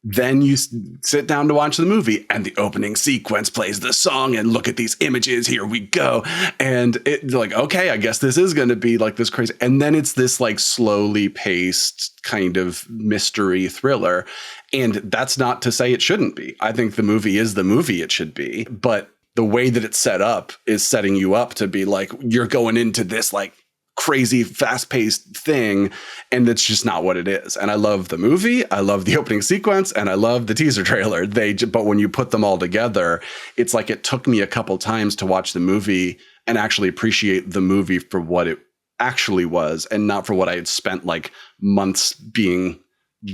Then you sit down to watch the movie and the opening sequence plays the song and look at these images. Here we go. And it's like, okay, I guess this is going to be like this crazy. And then it's this like slowly paced kind of mystery thriller. And that's not to say it shouldn't be. I think the movie is the movie it should be. But the way that it's set up is setting you up to be like, you're going into this like crazy fast-paced thing, and it's just not what it is. And I love the movie, I love the opening sequence, and I love the teaser trailer. But when you put them all together, it's like it took me a couple times to watch the movie and actually appreciate the movie for what it actually was, and not for what I had spent like months being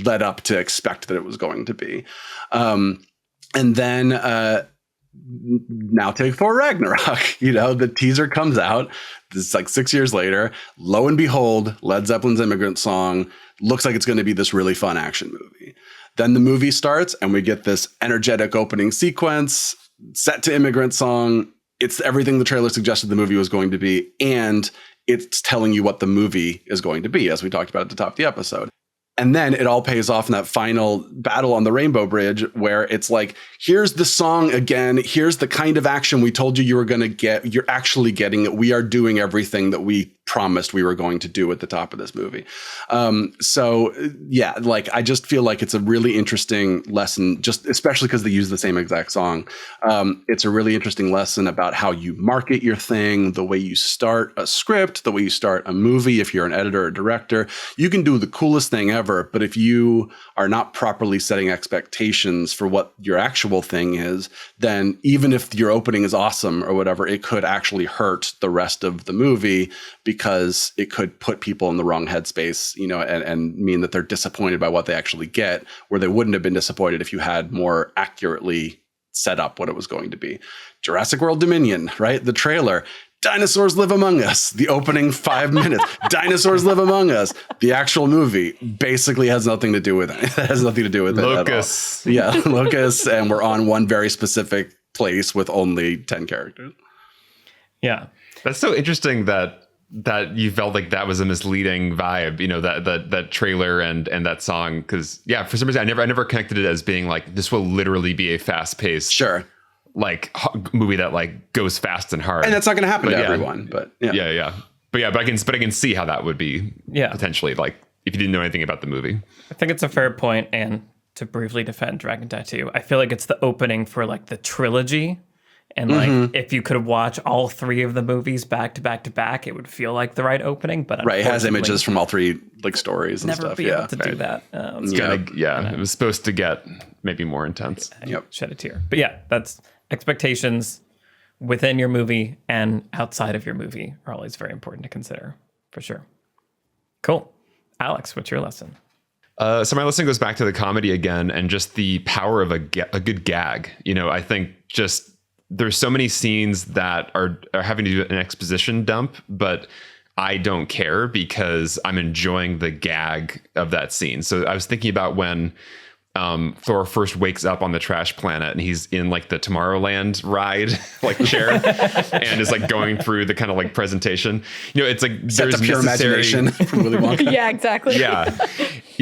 led up to expect that it was going to be. And then now take Thor Ragnarok. The teaser comes out. It's like 6 years later. Lo and behold, Led Zeppelin's Immigrant Song looks like it's going to be this really fun action movie. Then the movie starts and we get this energetic opening sequence set to Immigrant Song. It's everything the trailer suggested the movie was going to be. And it's telling you what the movie is going to be, as we talked about at the top of the episode. And then it all pays off in that final battle on the Rainbow Bridge, where it's like, here's the song again. Here's the kind of action we told you were going to get. You're actually getting it. We are doing everything that we promised we were going to do at the top of this movie. I just feel like it's a really interesting lesson, just especially because they use the same exact song. It's a really interesting lesson about how you market your thing, the way you start a script, the way you start a movie. If you're an editor or director, you can do the coolest thing ever. But if you are not properly setting expectations for what your actual thing is, then even if your opening is awesome or whatever, it could actually hurt the rest of the movie, because it could put people in the wrong headspace, and mean that they're disappointed by what they actually get, where they wouldn't have been disappointed if you had more accurately set up what it was going to be. Jurassic World Dominion, right? The trailer. Dinosaurs live among us. The opening 5 minutes. Dinosaurs live among us. The actual movie basically has nothing to do with it. It has nothing to do with Locusts. it at all. Yeah, locusts. And we're on one very specific place with only 10 characters. Yeah. That's so interesting that you felt like that was a misleading vibe, that trailer and that song. Because for some reason I never connected it as being like, this will literally be a fast paced, sure, like movie that like goes fast and hard. And that's not going to happen to everyone, but yeah. But I can see how that would be potentially, like, if you didn't know anything about the movie. I think it's a fair point. And to briefly defend Dragon Tattoo, I feel like it's the opening for like the trilogy. And like, if you could watch all three of the movies back to back to back, it would feel like the right opening. But right, it has images from all three like stories and never stuff. Be able to do that. It was supposed to get maybe more intense. Shed a tear. But that's expectations within your movie and outside of your movie are always very important to consider, for sure. Cool, Alex, what's your lesson? So my lesson goes back to the comedy again, and just the power of a good gag. I think just there's so many scenes that are having to do an exposition dump, but I don't care because I'm enjoying the gag of that scene. So I was thinking about when Thor first wakes up on the trash planet and he's in like the Tomorrowland ride, like chair, and is like going through the kind of like presentation. It's like there's pure imagination from Willy Wonka. Yeah, exactly. Yeah,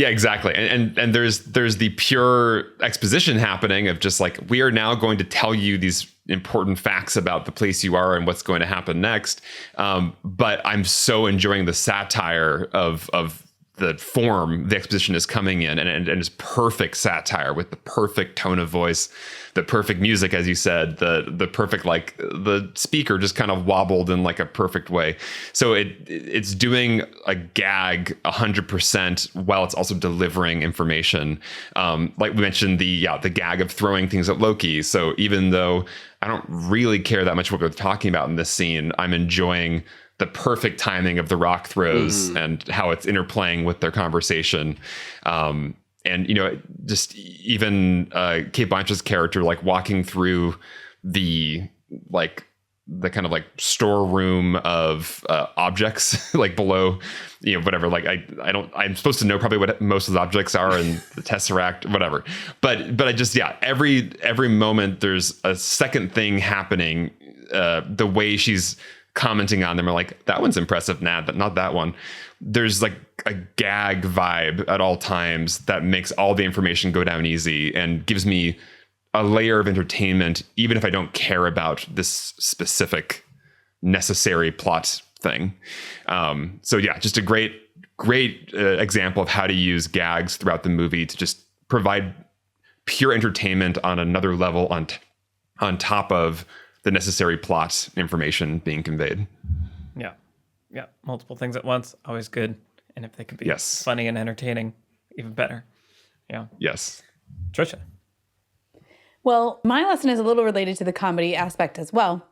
exactly. And there's the pure exposition happening of just like, we are now going to tell you these important facts about the place you are and what's going to happen next. But I'm so enjoying the satire of form the exposition is coming in, and it's perfect satire with the perfect tone of voice, the perfect music, as you said, the perfect, like, the speaker just kind of wobbled in like a perfect way. So it's doing a gag 100% while it's also delivering information. Like we mentioned, the gag of throwing things at Loki. So even though I don't really care that much what we're talking about in this scene, I'm enjoying the perfect timing of the rock throws and how it's interplaying with their conversation. And, you know, just even Kate Blanchett's character, like walking through the kind of like storeroom of objects, like below, you know, whatever. Like I'm supposed to know probably what most of the objects are in the Tesseract, whatever. But I just, every moment there's a second thing happening. The way she's commenting on them are like, that one's impressive, but not that one. There's like a gag vibe at all times that makes all the information go down easy and gives me a layer of entertainment, even if I don't care about this specific necessary plot thing. So yeah, just a great example of how to use gags throughout the movie to just provide pure entertainment on another level on top of the necessary plot information being conveyed. Yeah. Multiple things at once, always good. And if they could be funny and entertaining, even better. Yeah. Yes. Trisha. Well, my lesson is a little related to the comedy aspect as well.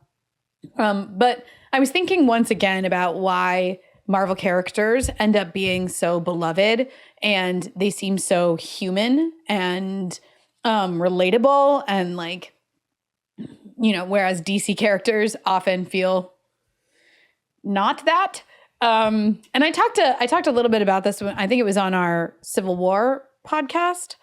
But I was thinking once again about why Marvel characters end up being so beloved, and they seem so human and relatable, and like, you know, whereas DC characters often feel not that. And I talked a little bit about this when I think it was on our Civil War podcast,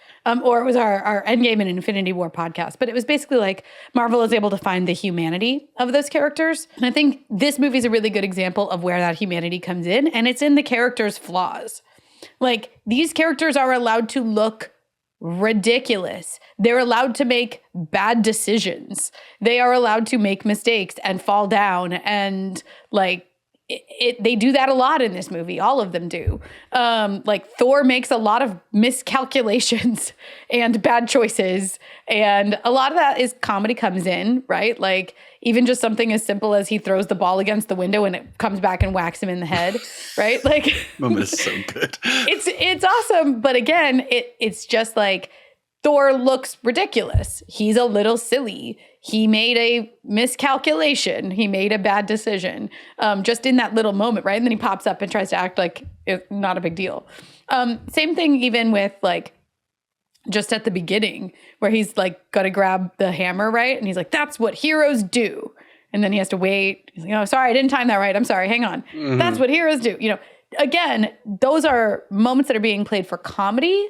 or it was our Endgame and Infinity War podcast. But it was basically like Marvel is able to find the humanity of those characters. And I think this movie is a really good example of where that humanity comes in, and it's in the characters' flaws. Like, these characters are allowed to look ridiculous. They're allowed to make bad decisions. They are allowed to make mistakes and fall down, and like they do that a lot in this movie. All of them do. Like, Thor makes a lot of miscalculations and bad choices, and a lot of that is comedy comes in, right? Like, even just something as simple as he throws the ball against the window and it comes back and whacks him in the head, right? Like, moment is so good. It's awesome, but again, it's just like Thor looks ridiculous. He's a little silly. He made a miscalculation. He made a bad decision, just in that little moment, right? And then he pops up and tries to act like it's not a big deal. Same thing even with like just at the beginning where he's like got to grab the hammer, right? And he's like, that's what heroes do. And then he has to wait. He's like, oh, sorry, I didn't time that right. I'm sorry. Hang on. Mm-hmm. That's what heroes do. You know, again, those are moments that are being played for comedy,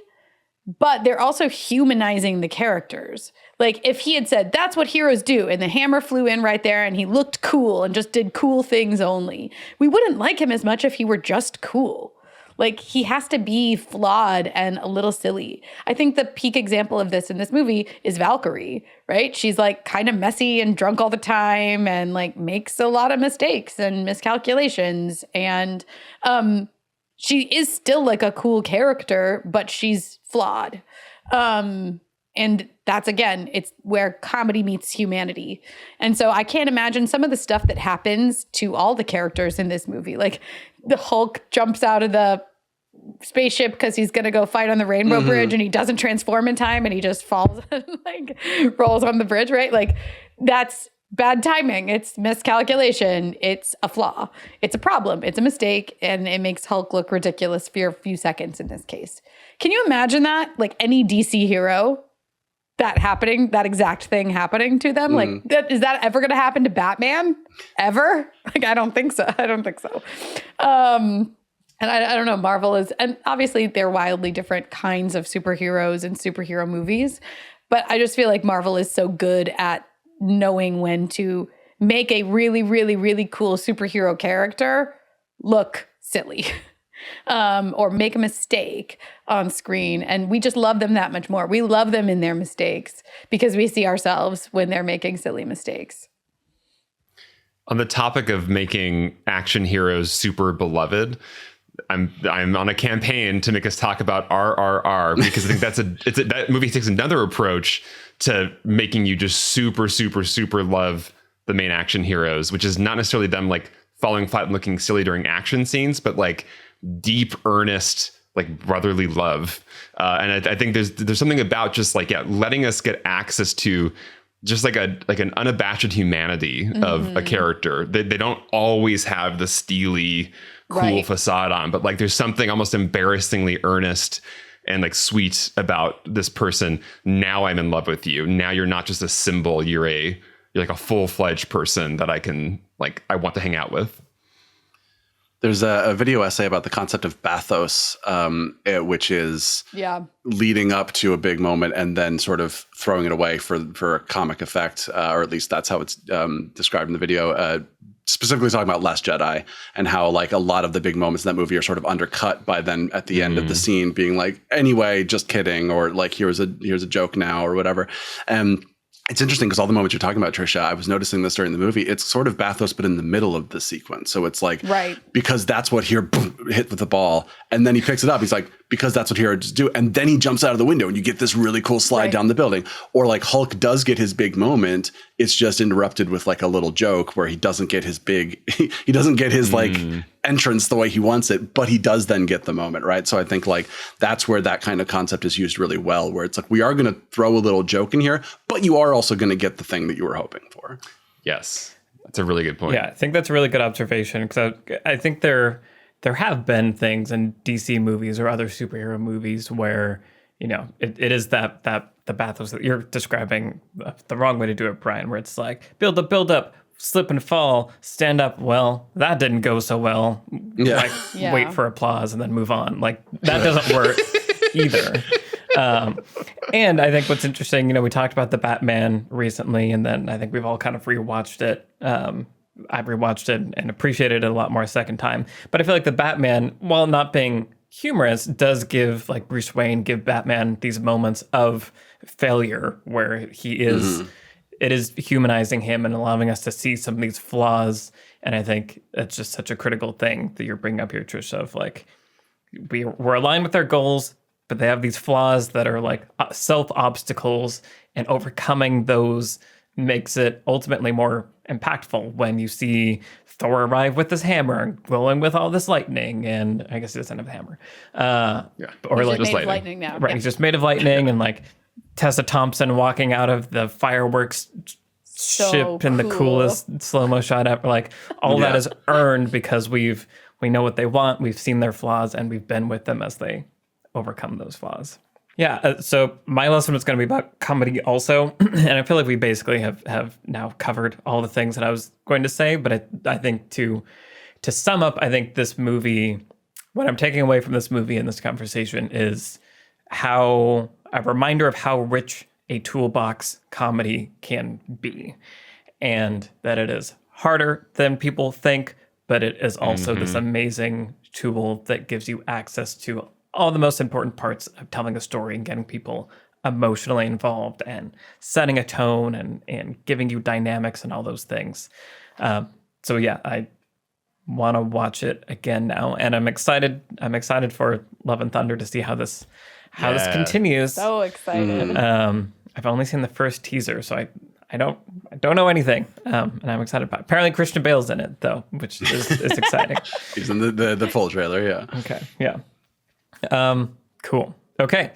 but they're also humanizing the characters. Like, if he had said, that's what heroes do, and the hammer flew in right there and he looked cool and just did cool things only, we wouldn't like him as much if he were just cool. Like, he has to be flawed and a little silly. I think the peak example of this in this movie is Valkyrie, right? She's like kind of messy and drunk all the time and like makes a lot of mistakes and miscalculations. And she is still like a cool character, but she's flawed. And that's, again, it's where comedy meets humanity. And so I can't imagine some of the stuff that happens to all the characters in this movie. Like, the Hulk jumps out of the spaceship because he's going to go fight on the Rainbow Bridge, and he doesn't transform in time, and he just falls and like rolls on the bridge, right? Like, that's bad timing. It's miscalculation. It's a flaw. It's a problem. It's a mistake. And it makes Hulk look ridiculous for a few seconds in this case. Can you imagine that? Like, any DC hero, that happening, that exact thing happening to them? Like, is that ever going to happen to Batman? Ever? Like, I don't think so. And I don't know, Marvel is, and obviously they're wildly different kinds of superheroes and superhero movies, but I just feel like Marvel is so good at knowing when to make a really, really, really cool superhero character look silly. Or make a mistake on screen. And we just love them that much more. We love them in their mistakes because we see ourselves when they're making silly mistakes. On the topic of making action heroes super beloved, I'm on a campaign to make us talk about RRR, because I think that movie takes another approach to making you just super, super, super love the main action heroes, which is not necessarily them like falling flat and looking silly during action scenes, but like deep, earnest, like brotherly love. And I think there's something about just like, letting us get access to just like an unabashed humanity of a character. They don't always have the steely, cool facade on, but like there's something almost embarrassingly earnest and like sweet about this person. Now I'm in love with you. Now you're not just a symbol. You're like a full-fledged person that I want to hang out with. There's a video essay about the concept of bathos, which is leading up to a big moment and then sort of throwing it away for a comic effect, or at least that's how it's described in the video. Specifically talking about Last Jedi and how like a lot of the big moments in that movie are sort of undercut by then at the end of the scene being like, anyway, just kidding, or like here's a joke now or whatever. And it's interesting because all the moments you're talking about, Trisha, I was noticing this during the movie. It's sort of bathos, but in the middle of the sequence. So it's like, because that's what here hit with the ball. And then he picks it up. He's like, because that's what heroes do. And then he jumps out of the window and you get this really cool slide down the building. Or like Hulk does get his big moment. It's just interrupted with like a little joke where he doesn't get his big, he doesn't get his like entrance the way he wants it, but he does then get the moment, right? So I think like that's where that kind of concept is used really well, where it's like, we are going to throw a little joke in here, but you are also going to get the thing that you were hoping for. Yes, that's a really good point. Yeah, I think that's a really good observation, because I think there have been things in DC movies or other superhero movies where, you know, it is that the bathos that you're describing, the wrong way to do it, Brian, where it's like build up, slip and fall, stand up. Well, that didn't go so well. Wait for applause and then move on. Like that doesn't work either. And I think what's interesting, you know, we talked about the Batman recently, and then I think we've all kind of rewatched it. I've rewatched it and appreciated it a lot more a second time. But I feel like the Batman, while not being humorous, does give, like Bruce Wayne, give Batman these moments of failure where he is, it is humanizing him and allowing us to see some of these flaws. And I think that's just such a critical thing that you're bringing up here, Trish, of like, we're aligned with our goals, but they have these flaws that are like self-obstacles, and overcoming those makes it ultimately more impactful when you see Thor arrive with this hammer glowing with all this lightning, and I guess he doesn't have a hammer. Or like just lightning now. Right, he's just made of lightning, and like Tessa Thompson walking out of the fireworks ship in the coolest slow-mo shot ever. Like all that is earned because we know what they want, we've seen their flaws, and we've been with them as they overcome those flaws. Yeah, so my lesson was going to be about comedy also, and I feel like we basically have now covered all the things that I was going to say, but I think to sum up, I think this movie, what I'm taking away from this movie and this conversation is a reminder of how rich a toolbox comedy can be, and that it is harder than people think, but it is also this amazing tool that gives you access to all the most important parts of telling a story and getting people emotionally involved and setting a tone and giving you dynamics and all those things. So yeah, I want to watch it again now, and I'm excited for Love and Thunder to see how this continues. So excited. I've only seen the first teaser, so I don't know anything, and I'm excited about it. Apparently Christian Bale's in it though, which is exciting. He's in the full trailer, yeah. Okay, yeah. Cool. Okay.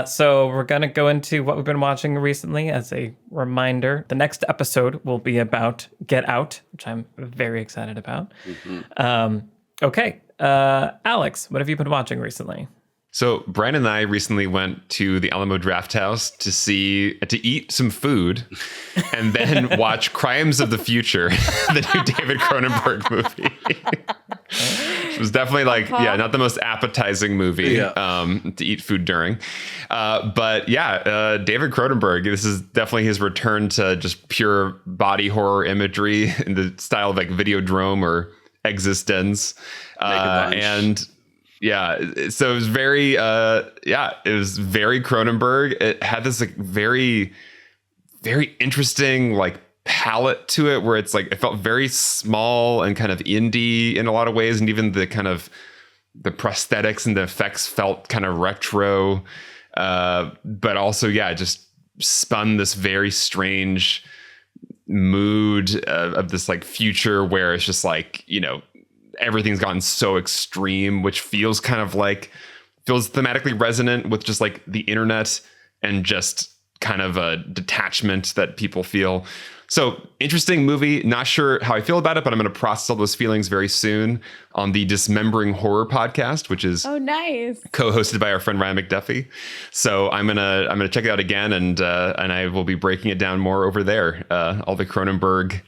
So we're going to go into what we've been watching recently. As a reminder, the next episode will be about Get Out, which I'm very excited about. Okay. Alex, what have you been watching recently? So Brian and I recently went to the Alamo Drafthouse to eat some food and then watch Crimes of the Future, the new David Cronenberg movie. It was definitely not the most appetizing movie to eat food during. But David Cronenberg, this is definitely his return to just pure body horror imagery in the style of like Videodrome or Existence. So it was very Cronenberg. It had this like very, very interesting like palette to it, where it's like it felt very small and kind of indie in a lot of ways, and even the kind of the prosthetics and the effects felt kind of retro, but also, just spun this very strange mood of this like future where it's just like, everything's gotten so extreme, which feels thematically resonant with just like the internet and just kind of a detachment that people feel. So interesting movie. Not sure how I feel about it, but I'm going to process all those feelings very soon on the Dismembering Horror podcast, which is nice, co-hosted by our friend Ryan McDuffie. So I'm gonna check it out again, and I will be breaking it down more over there. All the Cronenberg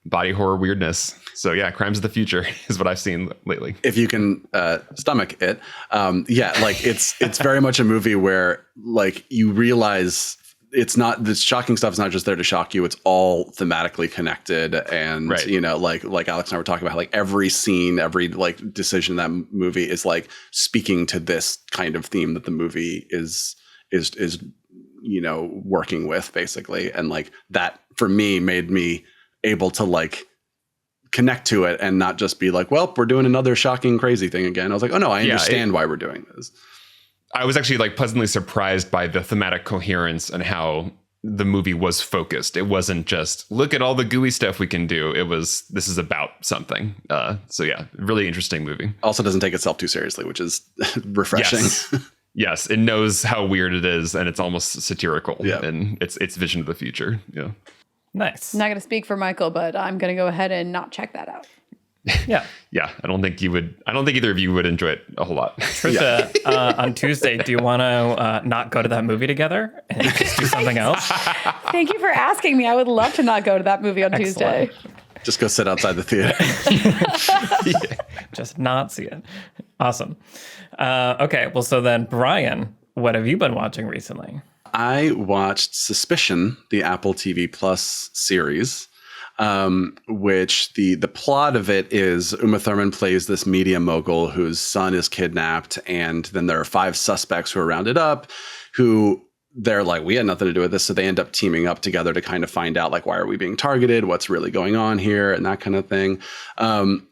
body horror weirdness. So Crimes of the Future is what I've seen lately. If you can stomach it, it's very much a movie where like you realize it's not, this shocking stuff is not just there to shock you. It's all thematically connected. And, right. Like Alex and I were talking about, like every scene, every like decision in that movie is like speaking to this kind of theme that the movie is working with basically. And like that for me made me able to like connect to it and not just be like, well, we're doing another shocking, crazy thing again. I was like, oh no, I understand why we're doing this. I was actually like pleasantly surprised by the thematic coherence and how the movie was focused. It wasn't just look at all the gooey stuff we can do. It was, this is about something. Really interesting movie. Also doesn't take itself too seriously, which is refreshing. Yes, it knows how weird it is, and it's almost satirical in its vision of the future. Yeah. Nice. I'm not going to speak for Michael, but I'm going to go ahead and not check that out. Yeah. I don't think either of you would enjoy it a whole lot. Trisha, on Tuesday, do you want to not go to that movie together and just do something else? Thank you for asking me. I would love to not go to that movie on Tuesday. Just go sit outside the theater. Just not see it. Awesome. Okay. Well, so then, Brian, what have you been watching recently? I watched Suspicion, the Apple TV Plus series. Which the plot of it is Uma Thurman plays this media mogul whose son is kidnapped, and then there are 5 suspects who are rounded up who they're like, we had nothing to do with this. So they end up teaming up together to kind of find out like, why are we being targeted? What's really going on here? And that kind of thing. And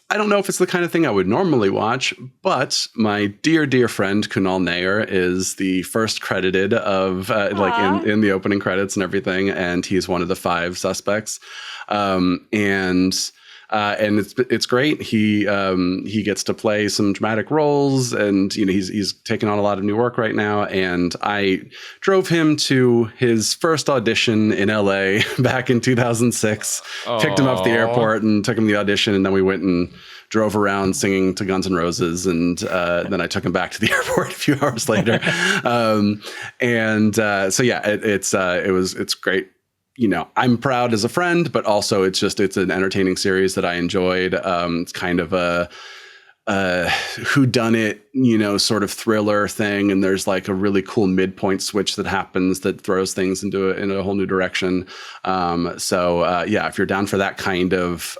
I don't know if it's the kind of thing I would normally watch, but my dear friend Kunal Nair is the first credited of in the opening credits and everything. And he's one of the 5 suspects. And it's great. He gets to play some dramatic roles, and he's taken on a lot of new work right now. And I drove him to his first audition in LA back in 2006. Picked him up at the airport and took him to the audition, and then we went and drove around singing to Guns N' Roses, and then I took him back to the airport a few hours later. It's great. I'm proud as a friend, but also it's an entertaining series that I enjoyed. It's kind of a whodunit, sort of thriller thing. And there's like a really cool midpoint switch that happens that throws things in a whole new direction. If you're down for that kind of,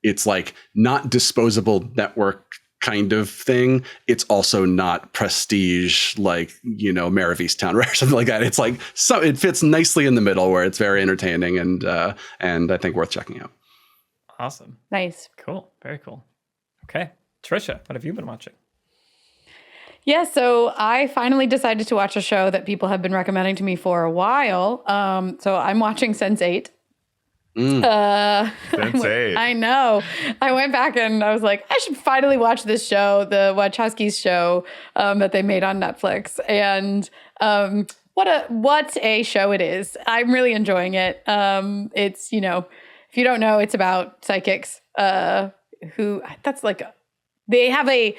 it's like not disposable network kind of thing. It's also not prestige like, Mare of Easttown or something like that. It's like, so it fits nicely in the middle where it's very entertaining and I think worth checking out. Awesome. Nice. Cool. Very cool. Okay. Trisha, what have you been watching? Yeah, so I finally decided to watch a show that people have been recommending to me for a while. So I'm watching Sense8. Sense8. I know. I went back and I was like, I should finally watch this show, the Wachowskis show that they made on Netflix. And what a show it is. I'm really enjoying it. It's, if you don't know, it's about psychics they have a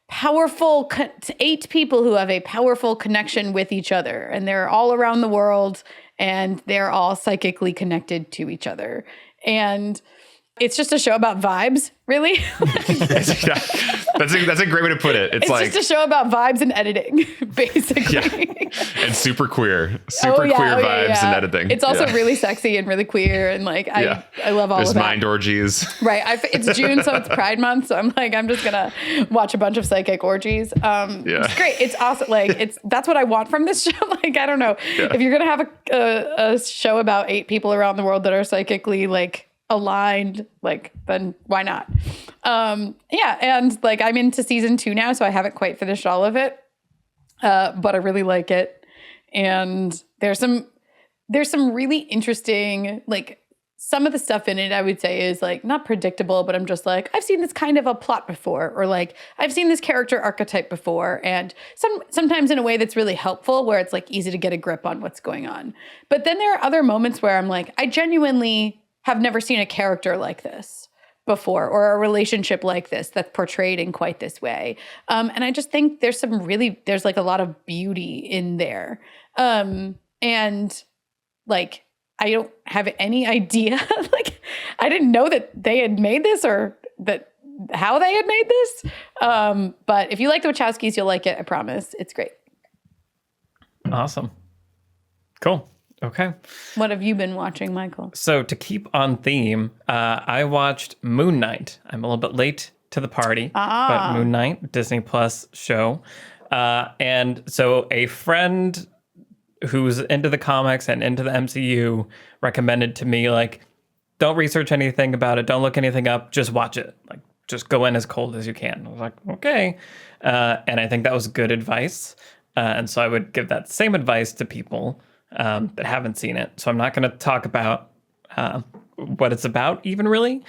powerful 8 people who have a powerful connection with each other, and they're all around the world, and they're all psychically connected to each other. And it's just a show about vibes, really. That's a great way to put it. It's like just a show about vibes and editing, basically. Yeah. And super queer vibes and editing. It's also really sexy and really queer, and like I love all of that. There's mind orgies. Right. It's June, so it's Pride Month. So I'm like, I'm just gonna watch a bunch of psychic orgies. It's great. It's awesome. Like that's what I want from this show. Like I don't know if you're gonna have a show about 8 people around the world that are psychically like aligned, like, then why not? Yeah, and like I'm into season 2 now, so I haven't quite finished all of it, but I really like it. And there's some really interesting, like, some of the stuff in it I would say is like not predictable, but I'm just like, I've seen this kind of a plot before, or like I've seen this character archetype before, and sometimes in a way that's really helpful, where it's like easy to get a grip on what's going on. But then there are other moments where I'm like, I genuinely have never seen a character like this before, or a relationship like this that's portrayed in quite this way. And I just think there's like a lot of beauty in there. And like, I don't have any idea. Like, I didn't know that they had made this, or that how they had made this. But if you like the Wachowskis, you'll like it. I promise. It's great. Awesome. Cool. Okay. What have you been watching, Michael? So to keep on theme, I watched Moon Knight. I'm a little bit late to the party, but Moon Knight, Disney Plus show. And so a friend who's into the comics and into the MCU recommended to me, like, don't research anything about it. Don't look anything up. Just watch it. Like, just go in as cold as you can. I was like, okay. And I think that was good advice. And so I would give that same advice to people that haven't seen it. So I'm not going to talk about what it's about even really.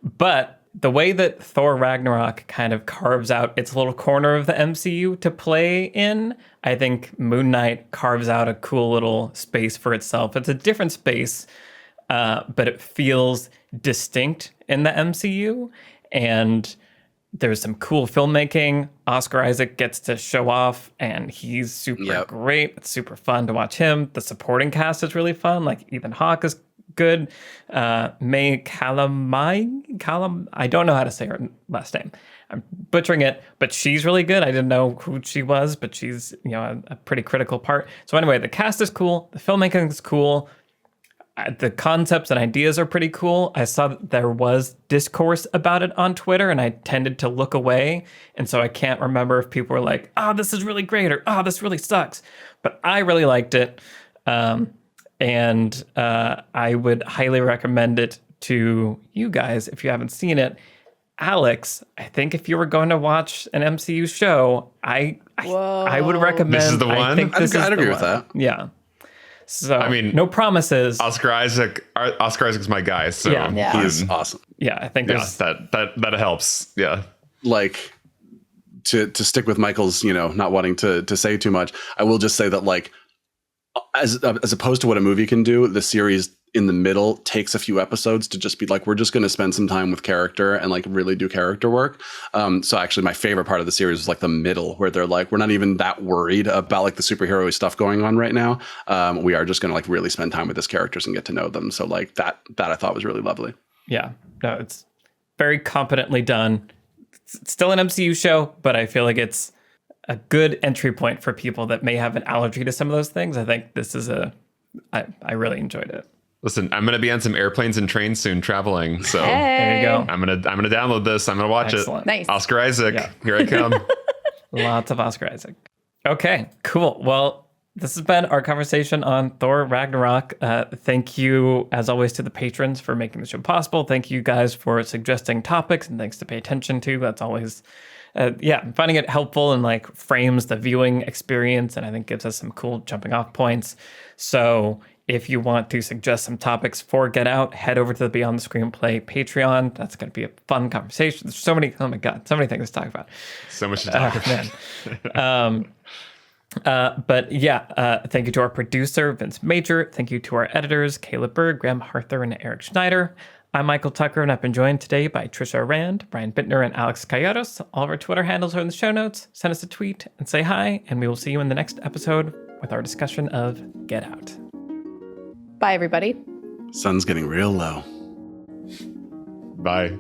But the way that Thor Ragnarok kind of carves out its little corner of the MCU to play in, I think Moon Knight carves out a cool little space for itself. It's a different space, but it feels distinct in the MCU. And there's some cool filmmaking. Oscar Isaac gets to show off, and he's super great. It's super fun to watch him. The supporting cast is really fun. Like, Ethan Hawke is good. May Callum, I don't know how to say her last name. I'm butchering it, but she's really good. I didn't know who she was, but she's, you know, a pretty critical part. So anyway, the cast is cool. The filmmaking is cool. The concepts and ideas are pretty cool. I saw that there was discourse about it on Twitter, and I tended to look away. And so I can't remember if people were like, oh, this is really great, or oh, this really sucks. But I really liked it. And I would highly recommend it to you guys if you haven't seen it. Alex, I think if you were going to watch an MCU show, I would recommend. This is the one? I think this I'd is agree the with one. that. Yeah. So, I mean, no promises. Oscar Isaac's my guy, so Yeah. He's awesome. Yeah, I think yeah, that helps. Yeah. Like, to stick with Michael's, you know, not wanting to say too much, I will just say that, like, as opposed to what a movie can do, the series in the middle takes a few episodes to just be like, we're just going to spend some time with character and like really do character work. So actually my favorite part of the series was like the middle, where they're like, we're not even that worried about like the superhero stuff going on right now. We are just going to like really spend time with these characters and get to know them. So like that I thought was really lovely. Yeah, no, it's very competently done. It's still an MCU show, but I feel like it's a good entry point for people that may have an allergy to some of those things. I think this is I really enjoyed it. Listen, I'm going to be on some airplanes and trains soon traveling. So There you go. I'm going to download this. I'm going to watch Excellent. it. Nice. Oscar Isaac. Yeah. Here I come. Lots of Oscar Isaac. Okay, cool. Well, this has been our conversation on Thor Ragnarok. Thank you, as always, to the patrons for making the show possible. Thank you guys for suggesting topics and things to pay attention to. That's always, I'm finding it helpful and like frames the viewing experience, and I think gives us some cool jumping off points. So if you want to suggest some topics for Get Out, head over to the Beyond the Screenplay Patreon. That's going to be a fun conversation. There's so many, oh my God, so many things to talk about. So much to talk about. But thank you to our producer, Vince Major. Thank you to our editors, Caleb Berg, Graham Harther, and Eric Schneider. I'm Michael Tucker, and I've been joined today by Trisha Rand, Brian Bittner, and Alex Calleros. All of our Twitter handles are in the show notes. Send us a tweet and say hi, and we will see you in the next episode with our discussion of Get Out. Bye, everybody. Sun's getting real low. Bye.